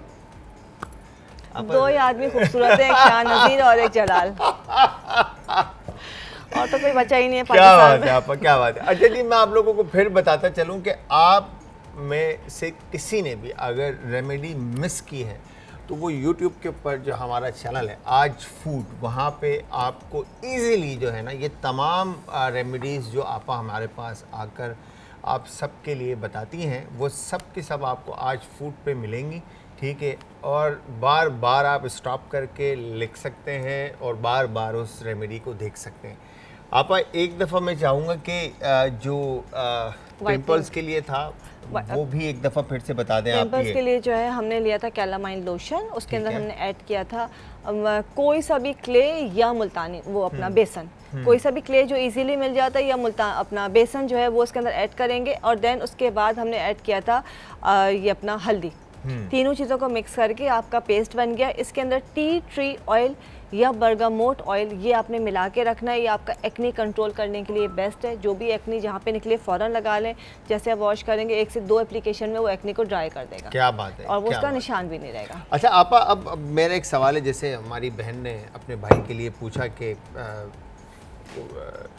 दो ही आदमी खूबसूरत है, एक शाह नज़ीर और एक जलाल, और तो कोई बचा ही नहीं है क्या पाकिस्तान बात में। है आपका, क्या बात है। अच्छा जी, मैं आप लोगों को फिर बताता चलूं कि आप में से किसी ने भी अगर रेमेडी मिस की है तो वो YouTube के ऊपर जो हमारा चैनल है आज फूड, वहाँ पे आपको इजीली जो है ना ये तमाम रेमेडीज़ जो आपा हमारे पास आकर आप सबके लिए बताती हैं, वो सब की सब आपको आज फूड पे मिलेंगी। ठीक है, और बार बार आप स्टॉप करके लिख सकते हैं और बार बार उस रेमेडी को देख सकते हैं। आपा एक दफ़ा मैं चाहूँगा कि जो पिंपल्स के लिए था वो भी एक दफ़ा फिर से बता दें आप। पिंपल्स के लिए जो है हमने लिया था कैलामाइन लोशन, उसके अंदर हमने ऐड किया था कोई सा भी क्ले या मुल्तानी, वो अपना बेसन, कोई सा भी क्ले जो इजीली मिल जाता है, या अपना बेसन जो है वो उसके अंदर ऐड करेंगे। और देन उसके बाद हमने ऐड किया था ये अपना हल्दी। तीनों चीज़ों को मिक्स करके आपका पेस्ट बन गया। इसके अंदर टी ट्री ऑयल या बर्गामोट ऑयल ये आपने मिला के रखना है। ये आपका एक्नी कंट्रोल करने के लिए बेस्ट है। जो भी एक्नी जहाँ पे निकले फ़ौरन लगा लें। जैसे आप वॉश करेंगे 1 से 2 एप्लीकेशन में वो एक्नी को ड्राई कर देगा। क्या बात है, और वो क्या उसका बात निशान भी नहीं रहेगा। अच्छा आपा, अब मेरा एक सवाल है। जैसे हमारी बहन ने अपने भाई के लिए पूछा कि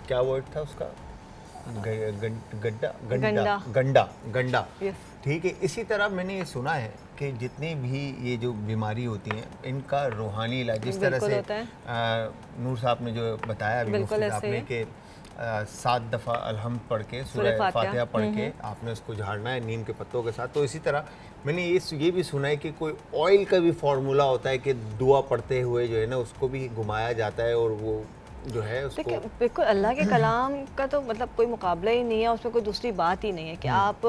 क्या वर्ड था उसका, गंडा गंडा गंडा। यस, ठीक है, इसी तरह मैंने ये सुना है कि जितनी भी ये जो बीमारी होती हैं इनका रूहानी इलाज, जिस तरह से नूर साहब ने जो बताया अभी मुफ्ती साहब ने कि 7 दफ़ा अलहम्द पढ़ के सूरह फातिहा पढ़ के आपने उसको झाड़ना है नीम के पत्तों के साथ। तो इसी तरह मैंने ये भी सुना है कि कोई ऑयल का भी फार्मूला होता है कि दुआ पढ़ते हुए जो है ना उसको भी घुमाया जाता है और वो जो है उसको। बिल्कुल अल्लाह के कलाम का तो मतलब कोई मुकाबला ही नहीं है, उसमें कोई दूसरी बात ही नहीं है कि आप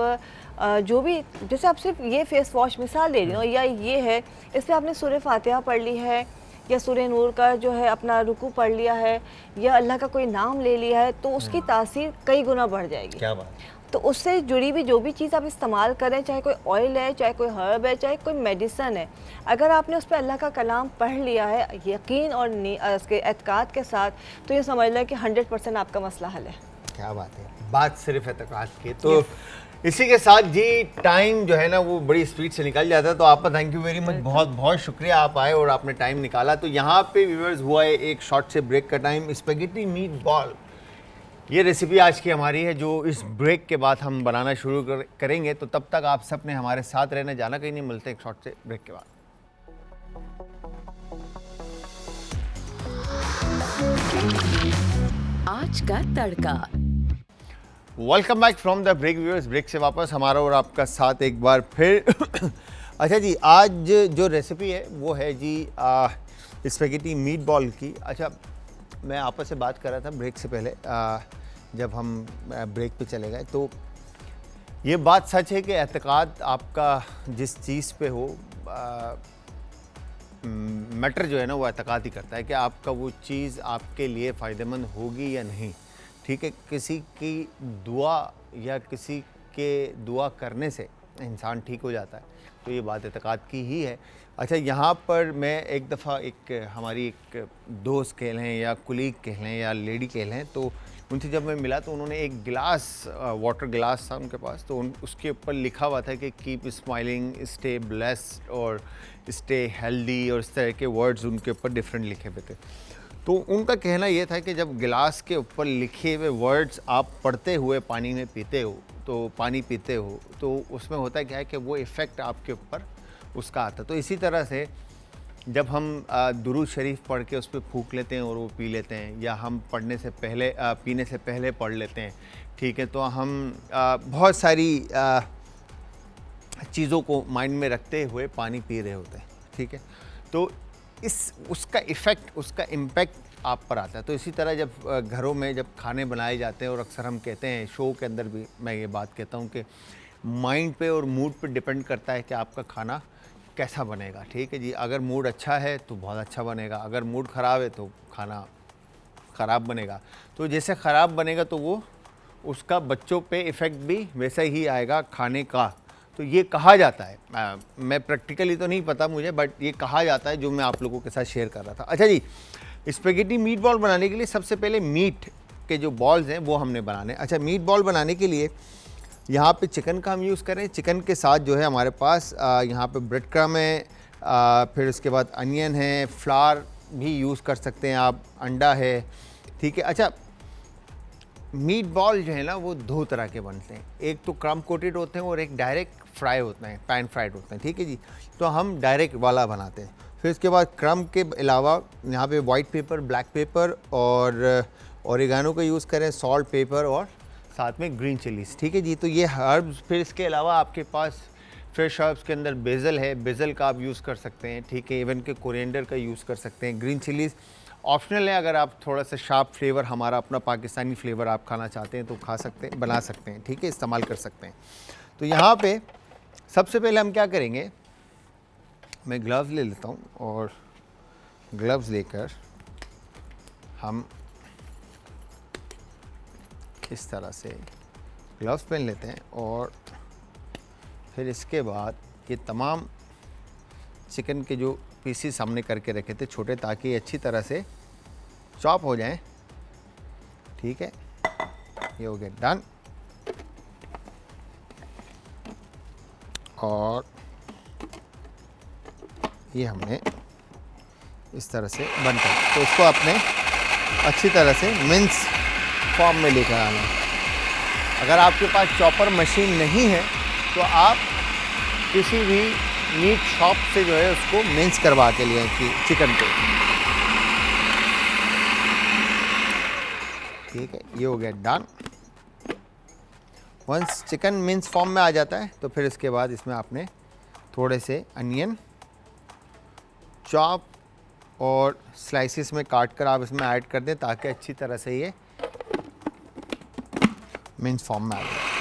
जो भी, जैसे आप सिर्फ ये फेस वॉश मिसाल ले रही हो या ये है, इस पर आपने सूरह फातिहा पढ़ ली है या सूरह नूर का जो है अपना रुकू पढ़ लिया है या अल्लाह का कोई नाम ले लिया है, तो उसकी तासीर कई गुना बढ़ जाएगी। क्या बात। तो उससे जुड़ी भी जो भी चीज़ आप इस्तेमाल करें, चाहे कोई ऑयल है, चाहे कोई हर्ब है, चाहे कोई मेडिसन है, अगर आपने उस पर अल्लाह का कलाम पढ़ लिया है यकीन और उसके एतकाद के साथ, तो ये समझ लें कि 100% आपका मसला हल है। क्या बात है, बात सिर्फ एतकाद की। तो इसी के साथ जी टाइम जो है ना वो बड़ी स्पीड से निकल जाता है, तो आपका थैंक यू वेरी मच, बहुत बहुत शुक्रिया आप आए और आपने टाइम निकाला। तो यहाँ पे व्यूअर्स हुआ है एक शॉर्ट से ब्रेक का टाइम। स्पेगेटी मीट बॉल ये रेसिपी आज की हमारी है, जो इस ब्रेक के बाद हम बनाना शुरू करेंगे। तो तब तक आप सब ने हमारे साथ रहने, जाना कहीं नहीं, मिलते एक शॉर्ट से ब्रेक के बाद। आज का तड़का। Welcome back from the break viewers. Break से वापस हमारा और आपका साथ एक बार फिर। अच्छा जी, आज जो रेसिपी है वो है जी स्पेगेटी मीट बॉल की। अच्छा, मैं आपस से बात कर रहा था ब्रेक से पहले, जब हम ब्रेक पे चले गए, तो ये बात सच है कि एतकाद आपका जिस चीज़ पे हो, मैटर जो है ना वो एतकाद ही करता है कि आपका वो चीज़ आपके लिए फ़ायदेमंद होगी या नहीं। ठीक है, किसी की दुआ या किसी के दुआ करने से इंसान ठीक हो जाता है, तो ये बात एतकाद की ही है। अच्छा, यहाँ पर मैं एक दफ़ा हमारी एक दोस्त कह लें या कुलीग कह लें या लेडी कह लें, तो उनसे जब मैं मिला तो उन्होंने एक गिलास, वाटर गिलास था उनके पास, तो उसके ऊपर लिखा हुआ था कि कीप स्माइलिंग, स्टे ब्लेस्ड और स्टे हेल्दी, और इस तरह के वर्ड्स उनके ऊपर डिफरेंट लिखे हुए थे। तो उनका कहना ये था कि जब गिलास के ऊपर लिखे हुए वर्ड्स आप पढ़ते हुए पानी में पीते हो, तो पानी पीते हो, तो उसमें होता क्या है कि वो इफ़ेक्ट आपके ऊपर उसका आता। तो इसी तरह से जब हम दुरूद शरीफ पढ़ के उस पर फूंक लेते हैं और वो पी लेते हैं, या हम पढ़ने से पहले पीने से पहले पढ़ लेते हैं, ठीक है, तो हम बहुत सारी चीज़ों को माइंड में रखते हुए पानी पी रहे होते हैं। ठीक है, तो उसका इफ़ेक्ट, उसका इम्पैक्ट आप पर आता है। तो इसी तरह जब घरों में जब खाने बनाए जाते हैं, और अक्सर हम कहते हैं, शो के अंदर भी मैं ये बात कहता हूँ कि माइंड पे और मूड पे डिपेंड करता है कि आपका खाना कैसा बनेगा। ठीक है जी, अगर मूड अच्छा है तो बहुत अच्छा बनेगा, अगर मूड ख़राब है तो खाना ख़राब बनेगा। तो जैसे ख़राब बनेगा तो वो उसका बच्चों पे इफ़ेक्ट भी वैसा ही आएगा खाने का। तो ये कहा जाता है, मैं प्रैक्टिकली तो नहीं पता मुझे, बट ये कहा जाता है, जो मैं आप लोगों के साथ शेयर कर रहा था। अच्छा जी, स्पेगेटी मीट बॉल बनाने के लिए सबसे पहले मीट के जो बॉल्स हैं वो हमने बनाने। अच्छा, मीट बॉल बनाने के लिए यहाँ पे चिकन का हम यूज़ करें। चिकन के साथ जो है हमारे पास यहाँ पे ब्रेड क्रम है, फिर उसके बाद अनियन है, फ्लावर भी यूज़ कर सकते हैं आप, अंडा है। ठीक है। अच्छा, मीट बॉल जो है ना वो दो तरह के बनते हैं, एक तो क्रम कोटेड होते हैं और एक डायरेक्ट फ्राई होते हैं, पैन फ्राइड होते हैं। ठीक है जी, तो हम डायरेक्ट वाला बनाते हैं। फिर उसके बाद क्रम के अलावा यहाँ पे वाइट पेपर, ब्लैक पेपर और ओरिगानो का यूज़ करें, सॉल्ट, पेपर और साथ में ग्रीन चिलीज़। ठीक है जी, तो ये हर्ब्स। फिर इसके अलावा आपके पास फ्रेश हर्ब्स के अंदर बेज़ल है, बेज़ल का आप यूज़ कर सकते हैं। ठीक है, इवन के कोरिएंडर का यूज़ कर सकते हैं। ग्रीन चिलीज़ ऑप्शनल है, अगर आप थोड़ा सा शार्प फ्लेवर, हमारा अपना पाकिस्तानी फ्लेवर आप खाना चाहते हैं तो खा सकते हैं, बना सकते हैं। ठीक है, इस्तेमाल कर सकते हैं। तो यहाँ पे सबसे पहले हम क्या करेंगे, मैं ग्लव्स ले लेता हूँ और ग्लव्स लेकर हम इस तरह से ग्लव्स पहन लेते हैं, और फिर इसके बाद ये तमाम चिकन के जो पीसीस हमने करके रखे थे छोटे, ताकि अच्छी तरह से चॉप हो जाएं। ठीक है, ये हो गया डन। और ये हमने इस तरह से बंद कर, तो इसको आपने अच्छी तरह से मिन्स फॉर्म में लेकर आना है। अगर आपके पास चॉपर मशीन नहीं है तो आप किसी भी मीट शॉप से जो है उसको मिन्स करवा के लिए चिकन को। ठीक है, ये हो गया done. Once chicken mince form में आ जाता है तो फिर इसके बाद इसमें आपने थोड़े से अनियन चॉप और स्लाइसिस में काट कर आप इसमें ऐड कर दें, ताकि अच्छी तरह से ये मिन्स फॉर्म में आ जाए।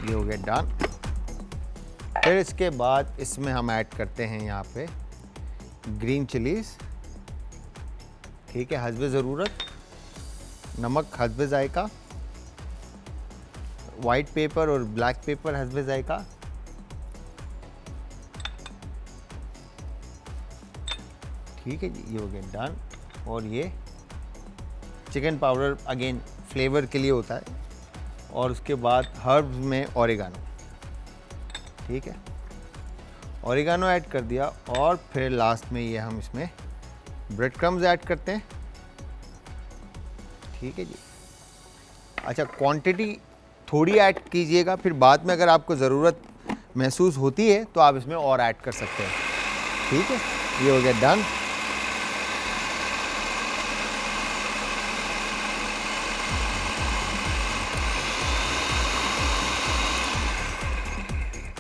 ये गया डन। फिर इसके बाद इसमें हम ऐड करते हैं यहाँ पे ग्रीन चिलीज, ठीक है, हस्बे ज़रूरत, नमक हस्बे जायका, वाइट पेपर और ब्लैक पेपर हस्बे जायका, ठीक है जी, ये हो गया डन। और ये चिकन पाउडर अगेन फ्लेवर के लिए होता है। और उसके बाद हर्ब्स में ओरिगानो, ठीक है, ओरिगानो ऐड कर दिया। और फिर लास्ट में ये हम इसमें ब्रेड क्रम्स ऐड करते हैं, ठीक है जी। अच्छा, क्वांटिटी थोड़ी ऐड कीजिएगा, फिर बाद में अगर आपको ज़रूरत महसूस होती है तो आप इसमें और ऐड कर सकते हैं, ठीक है। ये हो गया डन।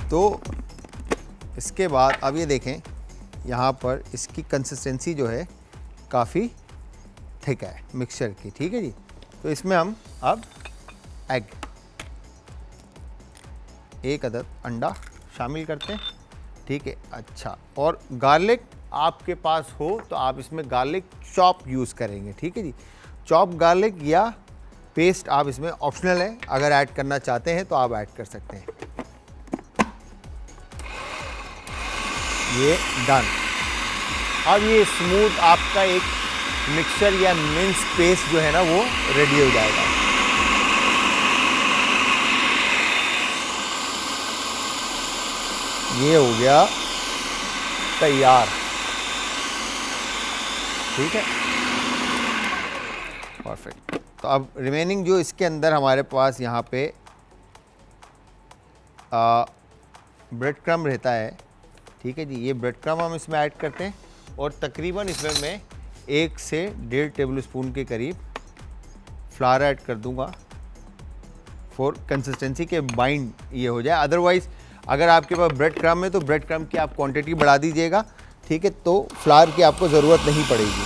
तो इसके बाद अब ये देखें, यहाँ पर इसकी कंसिस्टेंसी जो है काफ़ी थिक है मिक्सचर की, ठीक है जी। तो इसमें हम अब एग, एक अदद अंडा शामिल करते हैं, ठीक है। अच्छा, और गार्लिक आपके पास हो तो आप इसमें गार्लिक चॉप यूज़ करेंगे, ठीक है जी। चॉप गार्लिक या पेस्ट आप इसमें ऑप्शनल है, अगर ऐड करना चाहते हैं तो आप ऐड कर सकते हैं। ये डन। अब ये स्मूथ आपका एक मिक्सचर या मिन्स पेस्ट जो है ना वो रेडी हो जाएगा। ये हो गया तैयार, ठीक है, परफेक्ट। तो अब रिमेनिंग जो इसके अंदर हमारे पास यहाँ पे ब्रेड क्रम्ब रहता है, ठीक है जी, ये ब्रेड क्रम्ब हम इसमें ऐड करते हैं। और तकरीबन इसमें मैं 1 से 1.5 टेबल स्पून के करीब फ्लावर ऐड कर दूंगा फॉर कंसिस्टेंसी के बाइंड ये हो जाए। अदरवाइज अगर आपके पास ब्रेड क्रम्ब है तो ब्रेड क्रम्ब की आप क्वांटिटी बढ़ा दीजिएगा, ठीक है, तो फ्लावर की आपको ज़रूरत नहीं पड़ेगी।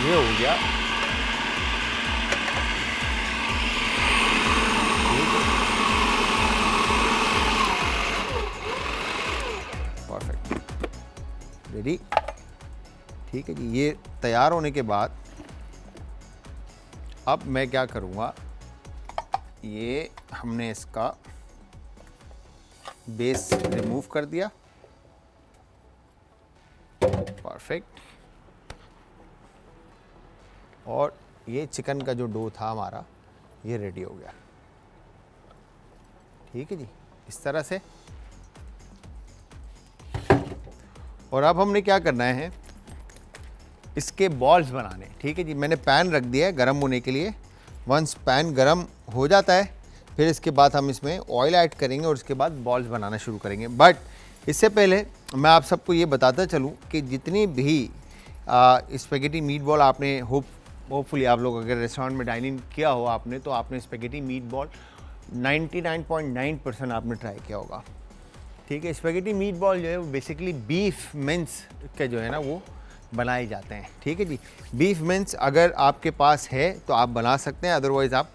ये हो गया, रेडी, ठीक है जी। ये तैयार होने के बाद अब मैं क्या करूँगा, ये हमने इसका बेस रिमूव कर दिया, परफेक्ट। और ये चिकन का जो डो था हमारा ये रेडी हो गया, ठीक है जी, इस तरह से। और अब हमने क्या करना है, इसके बॉल्स बनाने, ठीक है जी। मैंने पैन रख दिया है गर्म होने के लिए। वंस पैन गर्म हो जाता है फिर इसके बाद हम इसमें ऑयल ऐड करेंगे और उसके बाद बॉल्स बनाना शुरू करेंगे। बट इससे पहले मैं आप सबको ये बताता चलूँ कि जितनी भी स्पेगेटी मीट बॉल आपने होपफुली आप लोग अगर रेस्टोरेंट में डाइनिंग किया हो आपने, तो आपने स्पेगेटी मीट बॉल 99.9% आपने ट्राई किया होगा, ठीक है। स्पेगेटी मीट बॉल जो है वो बेसिकली बीफ मिन्स के जो है ना वो बनाए जाते हैं, ठीक है जी। बीफ मिन्स अगर आपके पास है तो आप बना सकते हैं, अदरवाइज़ आप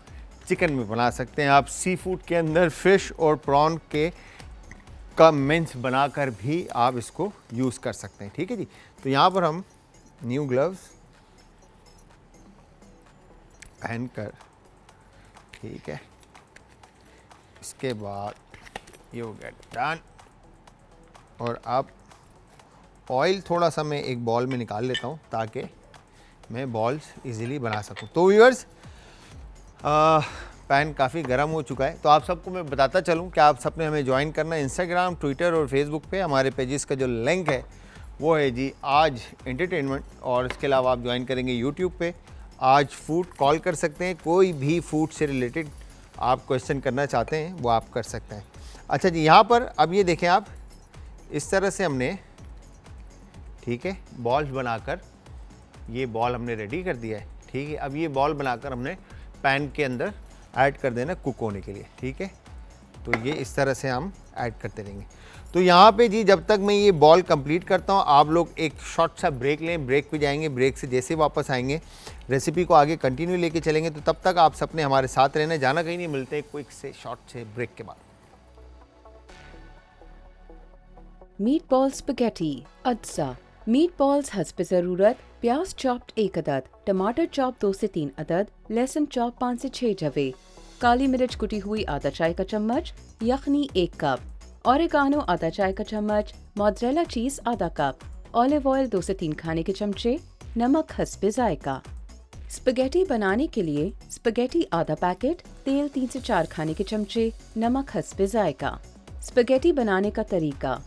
चिकन में बना सकते हैं। आप सी फूड के अंदर फ़िश और प्रॉन का मिन्स बनाकर भी आप इसको यूज़ कर सकते हैं, ठीक है जी। तो यहाँ पर हम न्यू ग्लव्स पहनकर, ठीक है, इसके बाद ये हो गया डन। और अब ऑयल थोड़ा सा मैं एक बॉल में निकाल लेता हूँ ताकि मैं बॉल्स इजीली बना सकूँ। तो व्यूअर्स, पैन काफ़ी गर्म हो चुका है। तो आप सबको मैं बताता चलूँ कि आप सबने हमें ज्वाइन करना है इंस्टाग्राम, ट्विटर और फेसबुक पे। हमारे पेजेस का जो लिंक है वो है जी आज एंटरटेनमेंट, और इसके अलावा आप ज्वाइन करेंगे यूट्यूब पे आज फूड। कॉल कर सकते हैं, कोई भी फूड से रिलेटेड आप क्वेश्चन करना चाहते हैं वो आप कर सकते हैं। अच्छा जी, यहाँ पर अब ये देखें आप, इस तरह से हमने, ठीक है, बॉल्स बनाकर ये बॉल हमने रेडी कर दिया है, ठीक है। अब ये बॉल बनाकर हमने पैन के अंदर ऐड कर देना कुक होने के लिए, ठीक है। तो ये इस तरह से हम ऐड करते रहेंगे। तो यहाँ पे जी जब तक मैं ये बॉल कंप्लीट करता हूँ आप लोग एक शॉर्ट सा ब्रेक लें, ब्रेक पे जाएंगे, ब्रेक से जैसे वापस आएंगे रेसिपी को आगे कंटिन्यू लेके चलेंगे। तो तब तक आप सबने हमारे साथ रहना, जाना कहीं नहीं, मिलते हैं क्विक से शॉर्ट से ब्रेक के बाद। मीटबॉल स्पैगेटी अज्जा। मीटबॉल्स हस्ब ज़रूरत प्याज चॉप्ड 1 अदद, टमाटर चॉप 2 से 3 अदद, लहसुन चॉप 5 से 6 जवे, काली मिर्च कुटी हुई आधा चाय का चम्मच, यखनी 1 कप, ऑरिगानो आधा चाय का चम्मच, मोज़रेला चीज़ आधा कप, ऑलिव ऑयल 2 से 3 खाने के चमचे, नमक हस्ब जायका। स्पैगेटी बनाने के लिए स्पैगेटी आधा पैकेट, तेल 3 से 4 खाने के चमचे, नमक हस्ब जायका। स्पैगेटी बनाने का तरीका।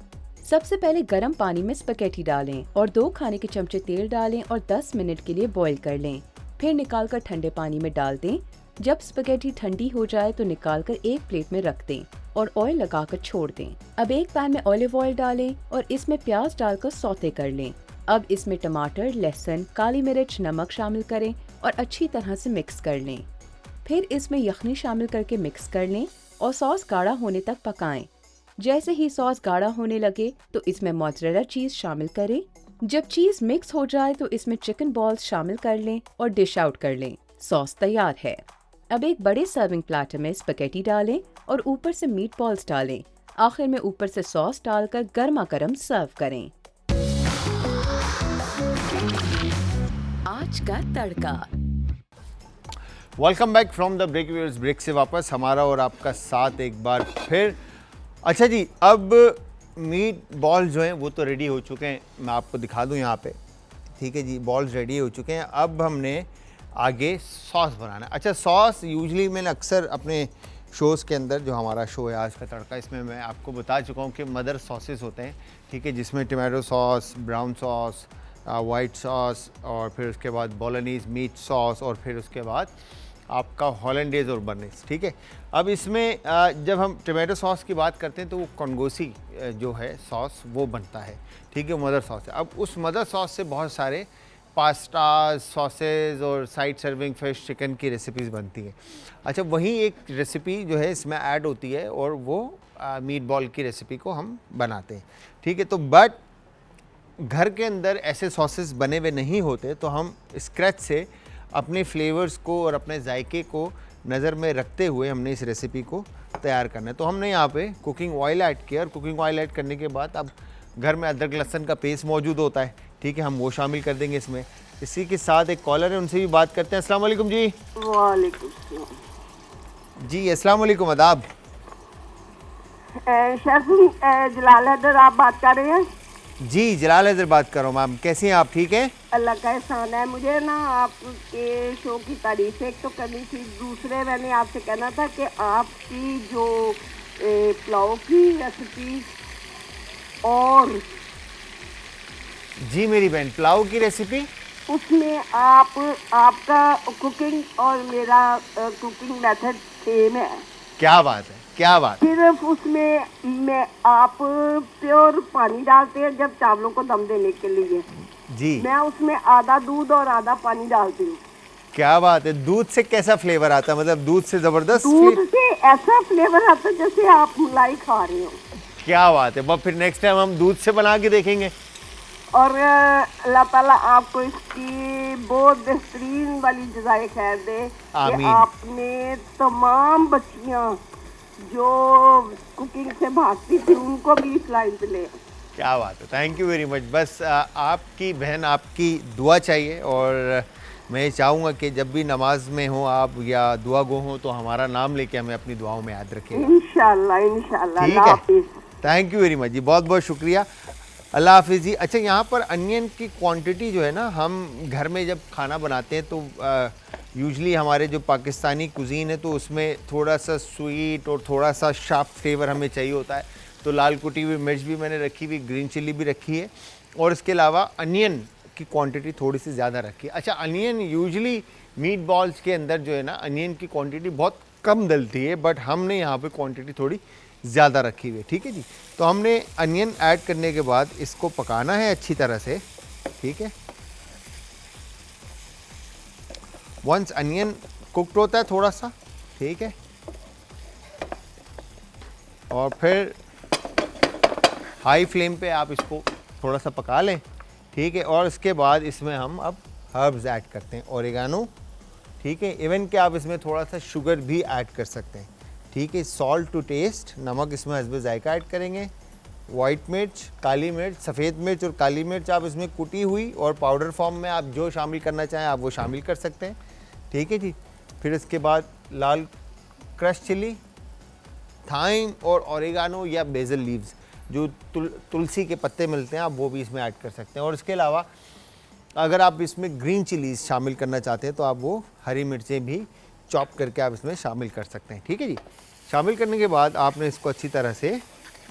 सबसे पहले गर्म पानी में स्पैगेटी डालें और 2 खाने के चमचे तेल डालें और 10 मिनट के लिए बॉईल कर लें। फिर निकालकर ठंडे पानी में डाल दें। जब स्पैगेटी ठंडी हो जाए तो निकालकर एक प्लेट में रख दें और ऑयल लगाकर छोड़ दें। अब एक पैन में ऑलिव ऑयल डालें और इसमें प्याज डालकर सौते कर लें। अब इसमें टमाटर, लहसुन, काली मिर्च, नमक शामिल करें और अच्छी तरह से मिक्स कर लें। फिर इसमें यखनी शामिल करके मिक्स कर लें और सॉस गाढ़ा होने तक पकाएं। जैसे ही सॉस गाढ़ा होने लगे तो इसमें मोज़रेला चीज़ शामिल करें। जब चीज़ मिक्स हो जाए तो इसमें चिकन बॉल्स शामिल कर लें और डिश आउट कर लें। सॉस तैयार है। अब एक बड़े सर्विंग प्लेटर में स्पैगेटी डालें और ऊपर से मीट बॉल्स डालें। आखिर में ऊपर से सॉस डालकर गर्मा गर्म सर्व करें। आज का तड़का। Welcome back from the break. Viewers, break से वापस हमारा और आपका साथ एक बार फिर। अच्छा जी, अब मीट बॉल जो हैं वो तो रेडी हो चुके हैं, मैं आपको दिखा दूं यहाँ पे। ठीक है जी, बॉल्स रेडी हो चुके हैं। अब हमने आगे सॉस बनाना है। अच्छा, सॉस यूजुअली मैंने अक्सर अपने शोज़ के अंदर, जो हमारा शो है आज का तड़का, इसमें मैं आपको बता चुका हूँ कि मदर सॉसेस होते हैं। ठीक है, जिसमें tomato sauce, brown sauce, white sauce और फिर उसके बाद बोलोनीज मीट सॉस और फिर उसके बाद आपका हॉलैंडेज़ और बर्नीज। ठीक है, अब इसमें जब हम टमाटो सॉस की बात करते हैं तो वो कॉन्गोसी जो है सॉस वो बनता है। ठीक है, मदर सॉस है। अब उस मदर सॉस से बहुत सारे पास्ता, सॉसेज और साइड सर्विंग फिश, चिकन की रेसिपीज़ बनती हैं। अच्छा, वहीं एक रेसिपी जो है इसमें ऐड होती है और वो मीट बॉल की रेसिपी को हम बनाते हैं। ठीक है, तो बट घर के अंदर ऐसे सॉसेस बने हुए नहीं होते, तो हम स्क्रैच से अपने फ्लेवर्स को और अपने जायके को नज़र में रखते हुए हमने इस रेसिपी को तैयार करना है। तो हमने यहाँ पे कुकिंग ऑयल ऐड किया और कुकिंग ऑयल ऐड करने के बाद अब घर में अदरक लहसुन का पेस्ट मौजूद होता है। ठीक है, हम वो शामिल कर देंगे इसमें। इसी के साथ एक कॉलर है, उनसे भी बात करते हैं। अस्सलाम वालेकुम जी। वालेकुम जी, अस्सलाम वालेकुम, आदाब। शेफ जलाल हैदर आप बात कर रहे हैं? जी, जलाल हैदर बात कर रहा हूँ। मैम कैसी हैं आप? ठीक है, अल्लाह का एहसान है। मुझे ना आपके शो की तारीफ एक तो करनी थी, दूसरे मैंने आपसे कहना था कि आपकी जो पुलाव की रेसिपी और जी मेरी बहन, पुलाव की रेसिपी, उसमें आपका कुकिंग और मेरा कुकिंग मेथड सेम है। क्या बात है, क्या बात। सिर्फ उसमें मैं आप प्योर पानी डालते हैं जब चावलों को दम देने के लिए जी, मैं उसमें आधा दूध और आधा पानी डालती हूँ। क्या बात है। दूध से कैसा फ्लेवर आता है? मतलब दूध से जबरदस्त दूध से ऐसा फ्लेवर आता है जैसे आप मलाई खा रहे हो। क्या बात है। बस फिर नेक्स्ट टाइम हम दूध से बना के देखेंगे। और अल्लाह ताला आपको इसकी बहुत बेहतरीन वाली जज़ाए खैर दे कि आपने तमाम बच्चियाँ जो कुकिंग से भागती थी उनको भी इस लाइन पे ले। क्या बात है, थैंक यू वेरी मच। बस आपकी बहन, आपकी दुआ चाहिए और मैं चाहूँगा कि जब भी नमाज में हो आप या दुआ गो हो तो हमारा नाम लेके हमें अपनी दुआओं में याद रखें। इंशाल्लाह इंशाल्लाह। ठीक है, थैंक यू वेरी मच जी, बहुत बहुत शुक्रिया, अल्लाह हाफिज़ जी। अच्छा, यहाँ पर अनियन की क्वांटिटी जो है ना, हम घर में जब खाना बनाते हैं तो यूजुअली हमारे जो पाकिस्तानी कुजीन है तो उसमें थोड़ा सा स्वीट और थोड़ा सा शार्प फ्लेवर हमें चाहिए होता है। तो लाल कुटी हुई मिर्च भी मैंने रखी हुई, ग्रीन चिल्ली भी रखी है और इसके अलावा अनियन की क्वांटिटी थोड़ी सी ज़्यादा रखी है। अच्छा, अनियन यूजुअली मीट बॉल्स के अंदर जो है ना, अनियन की क्वांटिटी बहुत कम डलती है, बट हमने यहाँ पे क्वांटिटी थोड़ी ज़्यादा रखी हुई है। ठीक है जी, तो हमने अनियन ऐड करने के बाद इसको पकाना है अच्छी तरह से। ठीक है, वंस अनियन कुक्ड होता है थोड़ा सा, ठीक है, और फिर हाई फ्लेम पे आप इसको थोड़ा सा पका लें, ठीक है। और इसके बाद इसमें हम अब हर्ब्स ऐड करते हैं, ओरिगानो, ठीक है। इवन कि आप इसमें थोड़ा सा शुगर भी ऐड कर सकते हैं, ठीक है। सॉल्ट टू टेस्ट, नमक इसमें हस्बे जायका ऐड करेंगे। वाइट मिर्च, काली मिर्च, सफ़ेद मिर्च और काली मिर्च आप इसमें कुटी हुई और पाउडर फॉर्म में आप जो शामिल करना चाहें आप वो शामिल कर सकते हैं, ठीक है जी। फिर इसके बाद लाल क्रश चिली, थाइम और ओरिगानो या बेसल लीव्स, जो तुलसी के पत्ते मिलते हैं, आप वो भी इसमें ऐड कर सकते हैं। और इसके अलावा अगर आप इसमें ग्रीन चिलीज शामिल करना चाहते हैं तो आप वो हरी मिर्चें भी चॉप करके आप इसमें शामिल कर सकते हैं, ठीक है जी। शामिल करने के बाद आपने इसको अच्छी तरह से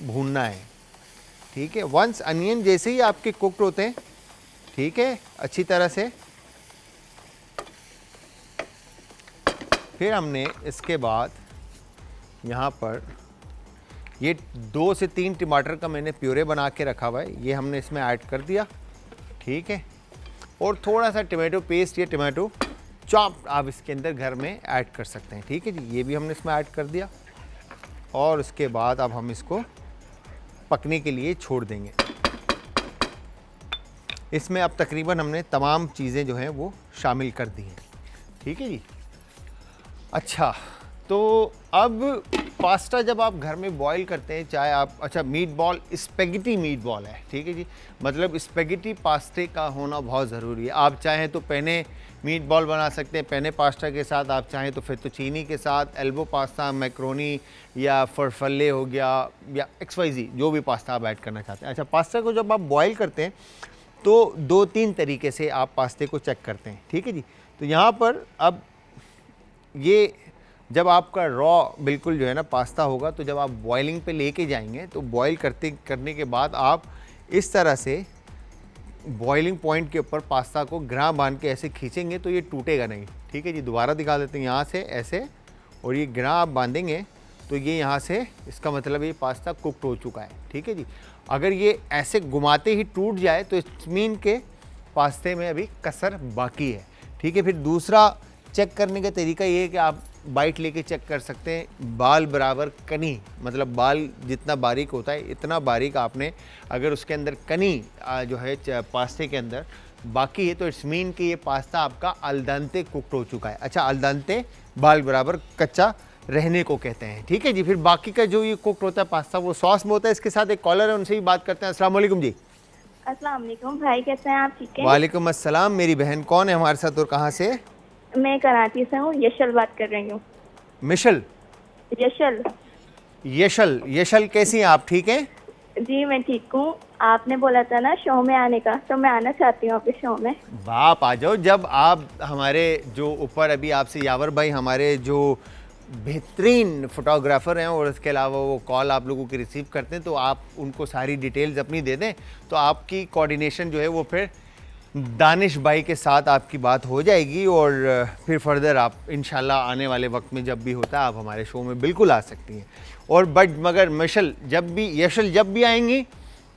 भूनना है, ठीक है। वंस अनियन जैसे ही आपके कुक्ड होते हैं, ठीक है, अच्छी तरह से, फिर हमने इसके बाद यहाँ पर ये 2 से 3 टमाटर का मैंने प्यूरे बना के रखा हुआ है, ये हमने इसमें ऐड कर दिया, ठीक है। और थोड़ा सा टमाटो पेस्ट या टमाटो चॉप आप इसके अंदर घर में ऐड कर सकते हैं, ठीक है जी। ये भी हमने इसमें ऐड कर दिया और उसके बाद अब हम इसको पकने के लिए छोड़ देंगे। इसमें अब तकरीबन हमने तमाम चीज़ें जो हैं वो शामिल कर दी हैं, ठीक है जी। अच्छा, तो अब पास्ता जब आप घर में बॉईल करते हैं, चाहे आप, अच्छा meet ball spaghetti meet ball है, ठीक है जी, मतलब स्पेगेटी पास्ते का होना बहुत ज़रूरी है। आप चाहें तो पेने मीट बॉल बना सकते हैं पेने पास्ता के साथ, आप चाहें तो फेतुचीनी के साथ, एल्बो पास्ता, मैक्रोनी या फरफल्ले हो गया या XYZ जो भी पास्ता आप ऐड करना चाहते हैं। अच्छा, पास्ता को जब आप बॉईल करते हैं तो 2-3 तरीके से आप पास्ते को चेक करते हैं, ठीक है जी। तो यहाँ पर अब ये जब आपका रॉ बिल्कुल जो है ना पास्ता होगा, तो जब आप बॉइलिंग पे लेके जाएंगे तो बॉईल करने के बाद आप इस तरह से बॉइलिंग पॉइंट के ऊपर पास्ता को ग्राह बांध के ऐसे खींचेंगे तो ये टूटेगा नहीं, ठीक है जी। दोबारा दिखा देते हैं, यहाँ से ऐसे, और ये ग्राह आप बांधेंगे तो ये यहाँ से, इसका मतलब ये पास्ता कुक्ड हो चुका है, ठीक है जी। अगर ये ऐसे घुमाते ही टूट जाए तो इट्स मीन के पास्ते में अभी कसर बाकी है, ठीक है। फिर दूसरा चेक करने का तरीका ये है कि आप बाइट लेके चेक कर सकते हैं, बाल बराबर कनी, मतलब बाल जितना बारीक होता है इतना बारीक आपने, अगर उसके अंदर कनी जो है पास्ते के अंदर बाकी है तो इट्स मीन कि ये पास्ता आपका अल्दंते कुक्ड हो चुका है। अच्छा, अल्दंते बाल बराबर कच्चा रहने को कहते हैं, ठीक है जी। फिर बाकी का जो ये कुक्ड होता है पास्ता वो सॉस में होता है। इसके साथ एक कॉलर है, उनसे भी बात करते हैं। अस्सलाम वालेकुम जी। अस्सलाम वालेकुम भाई, कैसे हैं आप? ठीक है। वालेकुम अस्सलाम। मेरी बहन कौन है हमारे साथ और कहाँ से? मैं कराची से हूँ, यशल बात कर रही हूँ। मिशल? यशल। यशल, यशल कैसी हैं आप? ठीक हैं जी, मैं ठीक हूँ। आपने बोला था ना शो में आने का, तो मैं आना चाहती हूँ आपके शो में। आप आ जाओ। जब आप हमारे जो ऊपर अभी आपसे यावर भाई हमारे जो बेहतरीन फोटोग्राफर हैं और इसके अलावा वो कॉल आप लोगों की रिसीव करते हैं, तो आप उनको सारी डिटेल्स अपनी दे दें तो आपकी कोऑर्डिनेशन जो है वो फिर दानिश भाई के साथ आपकी बात हो जाएगी और फिर फर्दर आप इंशाल्लाह आने वाले वक्त में जब भी होता है आप हमारे शो में बिल्कुल आ सकती हैं। और मगर यशल जब भी आएंगी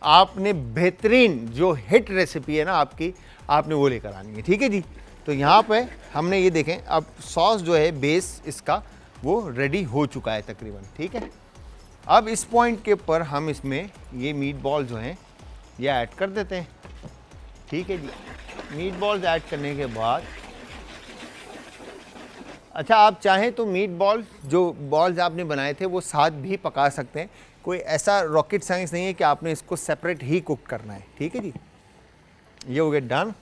आपने बेहतरीन जो हिट रेसिपी है ना आपकी, आपने वो लेकर आनी है, ठीक है जी। तो यहाँ पे हमने ये देखें, अब सॉस जो है बेस इसका वो रेडी हो चुका है तकरीबन, ठीक है। अब इस पॉइंट के ऊपर हम इसमें ये मीट बॉल जो हैं ये ऐड कर देते हैं, ठीक है जी। मीट बॉल्स ऐड करने के बाद, अच्छा आप चाहें तो मीट बॉल जो बॉल्स आपने बनाए थे वो साथ भी पका सकते हैं, कोई ऐसा रॉकेट साइंस नहीं है कि आपने इसको सेपरेट ही कुक करना है, ठीक है जी। ये हो गया डन।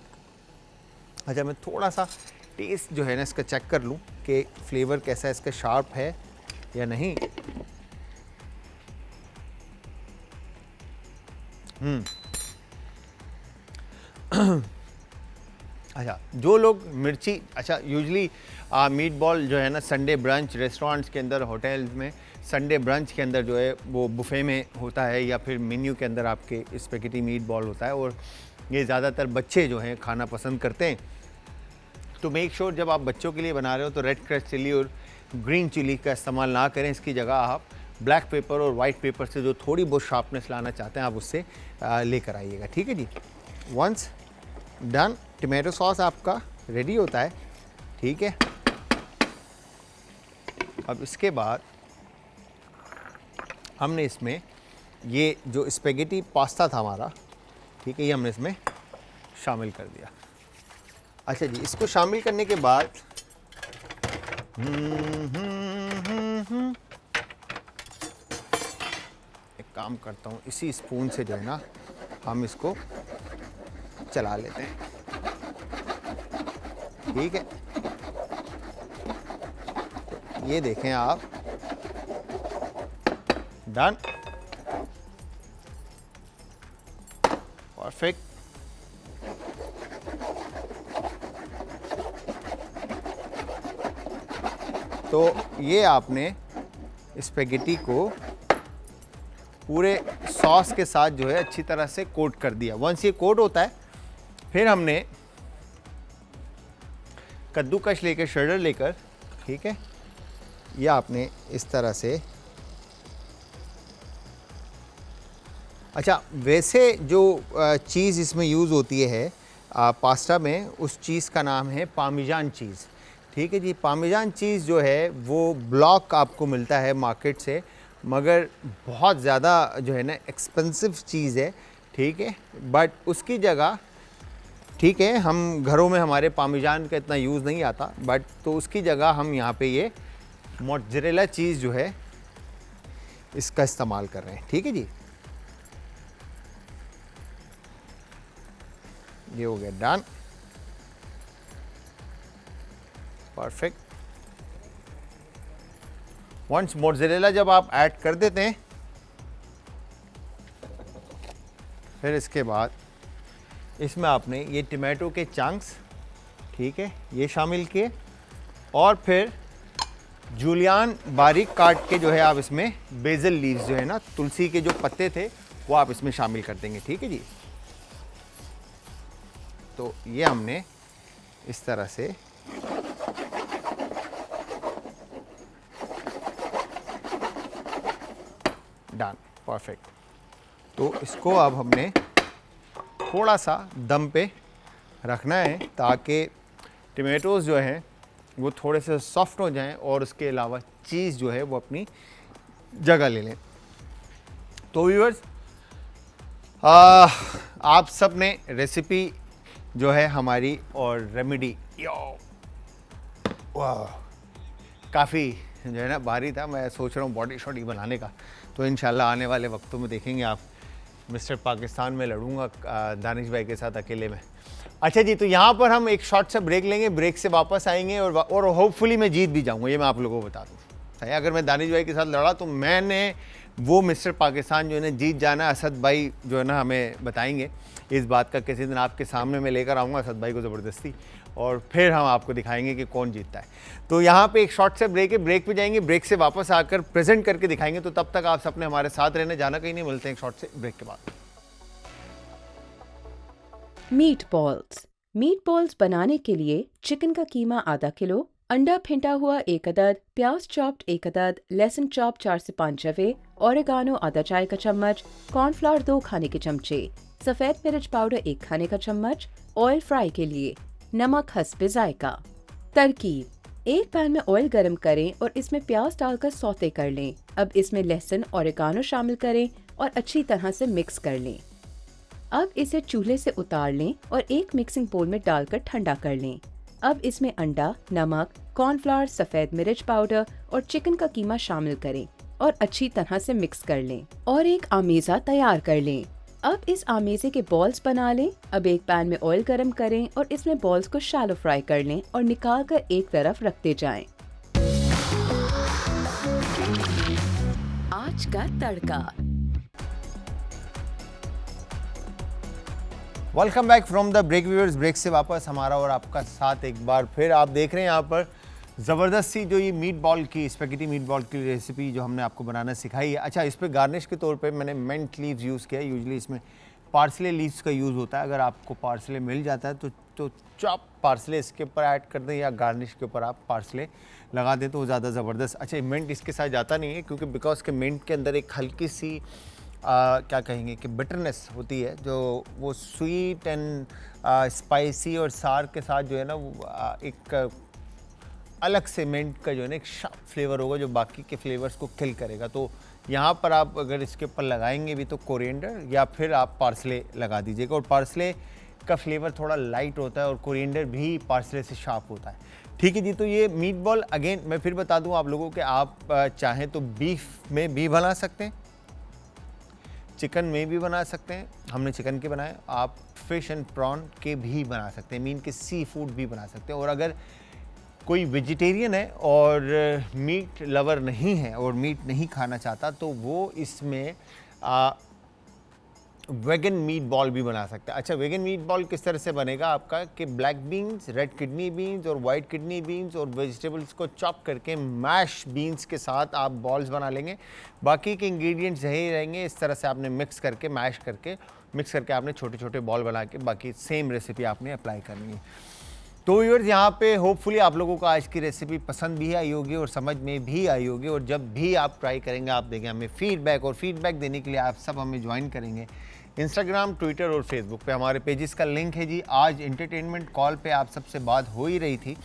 अच्छा, मैं थोड़ा सा टेस्ट जो है ना इसका चेक कर लूँ कि फ्लेवर कैसा है, इसका शार्प है या नहीं। अच्छा, जो लोग मिर्ची, अच्छा यूजली मीट बॉल जो है ना संडे ब्रंच रेस्टोरेंट्स के अंदर, होटल्स में संडे ब्रंच के अंदर जो है वो बुफे में होता है या फिर मेन्यू के अंदर आपके स्पेगेटी मीट बॉल होता है और ये ज़्यादातर बच्चे जो हैं खाना पसंद करते हैं। तो मेक श्योर जब आप बच्चों के लिए बना रहे हो तो रेड क्रश चिली और ग्रीन चिली का इस्तेमाल ना करें। इसकी जगह आप ब्लैक पेपर और वाइट पेपर से जो थोड़ी बहुत शार्पनेस लाना चाहते हैं आप उससे लेकर आइएगा, ठीक है जी। वंस डन, टमाटो सॉस आपका रेडी होता है, ठीक है। अब इसके बाद हमने इसमें ये जो स्पेगेटी पास्ता था हमारा, ठीक है, ये हमने इसमें शामिल कर दिया। अच्छा जी, इसको शामिल करने के बाद एक काम करता हूँ, इसी स्पून से जो है ना हम इसको चला लेते हैं, ठीक है। ये देखें आप, डन, परफेक्ट। तो ये आपने स्पेगेटी को पूरे सॉस के साथ जो है अच्छी तरह से कोट कर दिया। वंस ये कोट होता है, फिर हमने कद्दूकश लेकर, शर्डर लेकर, ठीक है, ये आपने इस तरह से। अच्छा, वैसे जो चीज़ इसमें यूज़ होती है पास्ता में, उस चीज़ का नाम है पार्मेजान चीज़, ठीक है जी। पार्मेजान चीज़ जो है वो ब्लॉक आपको मिलता है मार्केट से, मगर बहुत ज़्यादा जो है ना एक्सपेंसिव चीज़ है, ठीक है। बट उसकी जगह, ठीक है, हम घरों में हमारे पार्मेजान का इतना यूज़ नहीं आता, बट तो उसकी जगह हम यहाँ पे ये मोज़रेला चीज़ जो है इसका इस्तेमाल कर रहे हैं, ठीक है जी। ये हो गया डन, परफेक्ट। वंस मोज़रेला जब आप ऐड कर देते हैं, फिर इसके बाद इसमें आपने ये टमाटो के चंक्स, ठीक है, ये शामिल किए, और फिर जूलियन बारीक काट के जो है आप इसमें बेसल लीव्स जो है ना, तुलसी के जो पत्ते थे वो आप इसमें शामिल कर देंगे, ठीक है जी। तो ये हमने इस तरह से डन, परफेक्ट। तो इसको अब हमने थोड़ा सा दम पे रखना है ताकि टमेटोज़ जो हैं वो थोड़े से सॉफ्ट हो जाएं और उसके अलावा चीज़ जो है वो अपनी जगह ले लें। तो व्यूअर्स, आप सब ने रेसिपी जो है हमारी और रेमेडी, वाह, काफ़ी जो है ना भारी था। मैं सोच रहा हूँ बॉडी शॉडी बनाने का, तो इंशाल्लाह आने वाले वक्तों में देखेंगे आप। मिस्टर पाकिस्तान में लड़ूंगा दानिश भाई के साथ अकेले में। अच्छा जी, तो यहाँ पर हम एक शॉर्ट सा ब्रेक लेंगे, ब्रेक से वापस आएंगे और होपफुली मैं जीत भी जाऊँगा, ये मैं आप लोगों को बता दूँ। सही, अगर मैं दानिश भाई के साथ लड़ा तो मैंने वो मिस्टर पाकिस्तान जो है ना जीत जाना। असद भाई जो है ना हमें बताएंगे इस बात का, किसी दिन आपके सामने मैं लेकर आऊँगा असद भाई को ज़बरदस्ती, और फिर हम आपको दिखाएंगे कि कौन जीतता है। तो यहाँ पे एक शॉर्ट से ब्रेक है, ब्रेक पे जाएंगे, ब्रेक से वापस आकर प्रेजेंट करके दिखाएंगे। तो तब तक आप सबने हमारे साथ रहने, जाना कहीं नहीं, मिलते हैं एक शॉर्ट से ब्रेक के बाद। मीट बॉल्स बनाने के लिए चिकन का कीमा आधा किलो, अंडा फेंटा हुआ 1 अदद, प्याज चॉप्ड 1 अदद, लहसुन चॉप 4 से 5 जवे, ओरेगानो आधा चाय का चम्मच, कॉर्नफ्लावर 2 खाने के चमचे, सफेद मिर्च पाउडर 1 खाने का चम्मच, ऑयल फ्राई के लिए, नमक हस्बे जायका। तरकीब: एक पैन में ऑयल गरम करें और इसमें प्याज डालकर सौते कर लें। अब इसमें लहसुन ओरेगानो शामिल करें और अच्छी तरह से मिक्स कर लें। अब इसे चूल्हे से उतार लें और एक मिक्सिंग बोल में डालकर ठंडा कर लें। अब इसमें अंडा, नमक, कॉर्नफ्लावर, सफेद मिर्च पाउडर और चिकन का कीमा शामिल करें और अच्छी तरह से मिक्स कर लें और एक आमेज़ा तैयार कर लें। अब इस आमेज़े के बॉल्स बना लें। अब एक पैन में ऑयल गरम करें और इसमें बॉल्स को शैलो फ्राई कर लें और निकाल कर एक तरफ रखते जाएं। आज का तड़का। Welcome back from the break viewers. Break से वापस हमारा और आपका साथ एक बार फिर। आप देख रहे हैं यहाँ पर ज़बरदस्त सी जो ये मीट बॉल की, स्पेगेटी मीट बॉल की रेसिपी जो हमने आपको बनाना सिखाई है। अच्छा, इस पर गार्निश के तौर पे मैंने मिंट लीव्स यूज़ किया है। यूजली इसमें पार्सले लीव्स का यूज़ होता है। अगर आपको पार्सले मिल जाता है तो चॉप पार्सले इसके ऊपर ऐड कर दें या गार्निश के ऊपर आप पार्सले लगा दें तो वो ज़्यादा ज़बरदस्त। अच्छा, मिंट इसके साथ जाता नहीं है क्योंकि बिकॉज के मिंट के अंदर एक हल्की सी क्या कहेंगे कि बिटरनेस होती है, जो वो स्वीट एंड स्पाइसी और सार के साथ जो है ना वो एक अलग से मिंट का जो है ना एक शार्प फ्लेवर होगा जो बाकी के फ्लेवर्स को किल करेगा। तो यहाँ पर आप अगर इसके ऊपर लगाएंगे भी तो कोरिएंडर या फिर आप पार्सले लगा दीजिएगा। और पार्सले का फ्लेवर थोड़ा लाइट होता है और कोरिएंडर भी पार्सले से शार्प होता है। ठीक है जी। तो ये मीट बॉल अगेन मैं फिर बता दूं आप लोगों के, आप चाहें तो बीफ में भी बना सकते हैं, चिकन में भी बना सकते हैं, हमने चिकन के बनाए। आप फिश एंड प्रॉन के भी बना सकते हैं, मीन के सी फूड भी बना सकते हैं। और अगर कोई वेजिटेरियन है और मीट लवर नहीं है और मीट नहीं खाना चाहता तो वो इसमें वेगन मीट बॉल भी बना सकता है। अच्छा, वेगन मीट बॉल किस तरह से बनेगा आपका कि black beans, red kidney beans और वाइट किडनी बीन्स और वेजिटेबल्स को चॉप करके मैश बीन्स के साथ आप बॉल्स बना लेंगे। बाकी के इंग्रेडिएंट्स यही रहेंगे। इस तरह से आपने मिक्स करके आपने छोटे छोटे बॉल बना के बाकी सेम रेसिपी आपने अप्लाई करनी है। तो व्यूअर्स, यहाँ पे होपफुली आप लोगों को आज की रेसिपी पसंद भी आई होगी और समझ में भी आई होगी। और जब भी आप ट्राई करेंगे आप देंगे हमें फीडबैक, और फीडबैक देने के लिए आप सब हमें ज्वाइन करेंगे इंस्टाग्राम, ट्विटर और फेसबुक पे। हमारे पेजेस का लिंक है जी। आज एंटरटेनमेंट कॉल पे आप सबसे बात हो ही रही थी,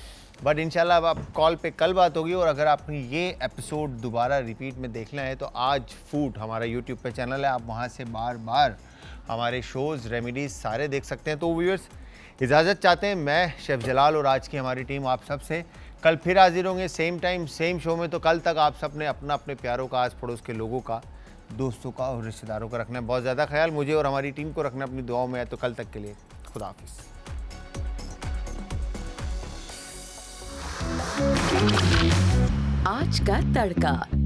बट इंशाल्लाह अब आप कॉल पे कल बात होगी। और अगर आपने ये एपिसोड दोबारा रिपीट में देखना है तो आज फूड हमारा यूट्यूब पे चैनल है, आप वहाँ से बार बार हमारे शोज़, रेमेडीज़ सारे देख सकते हैं। तो व्यूअर्स, इजाज़त चाहते हैं मैं शेफ़ जलाल और आज की हमारी टीम आप सब से। कल फिर हाजिर होंगे सेम टाइम सेम शो में। तो कल तक आप सब ने अपना अपने प्यारों का, आस पड़ोस के लोगों का, दोस्तों का और रिश्तेदारों का रखना है बहुत ज़्यादा ख्याल। मुझे और हमारी टीम को रखना अपनी दुआओं में है। तो कल तक के लिए खुदा हाफिज़। आज का तड़का।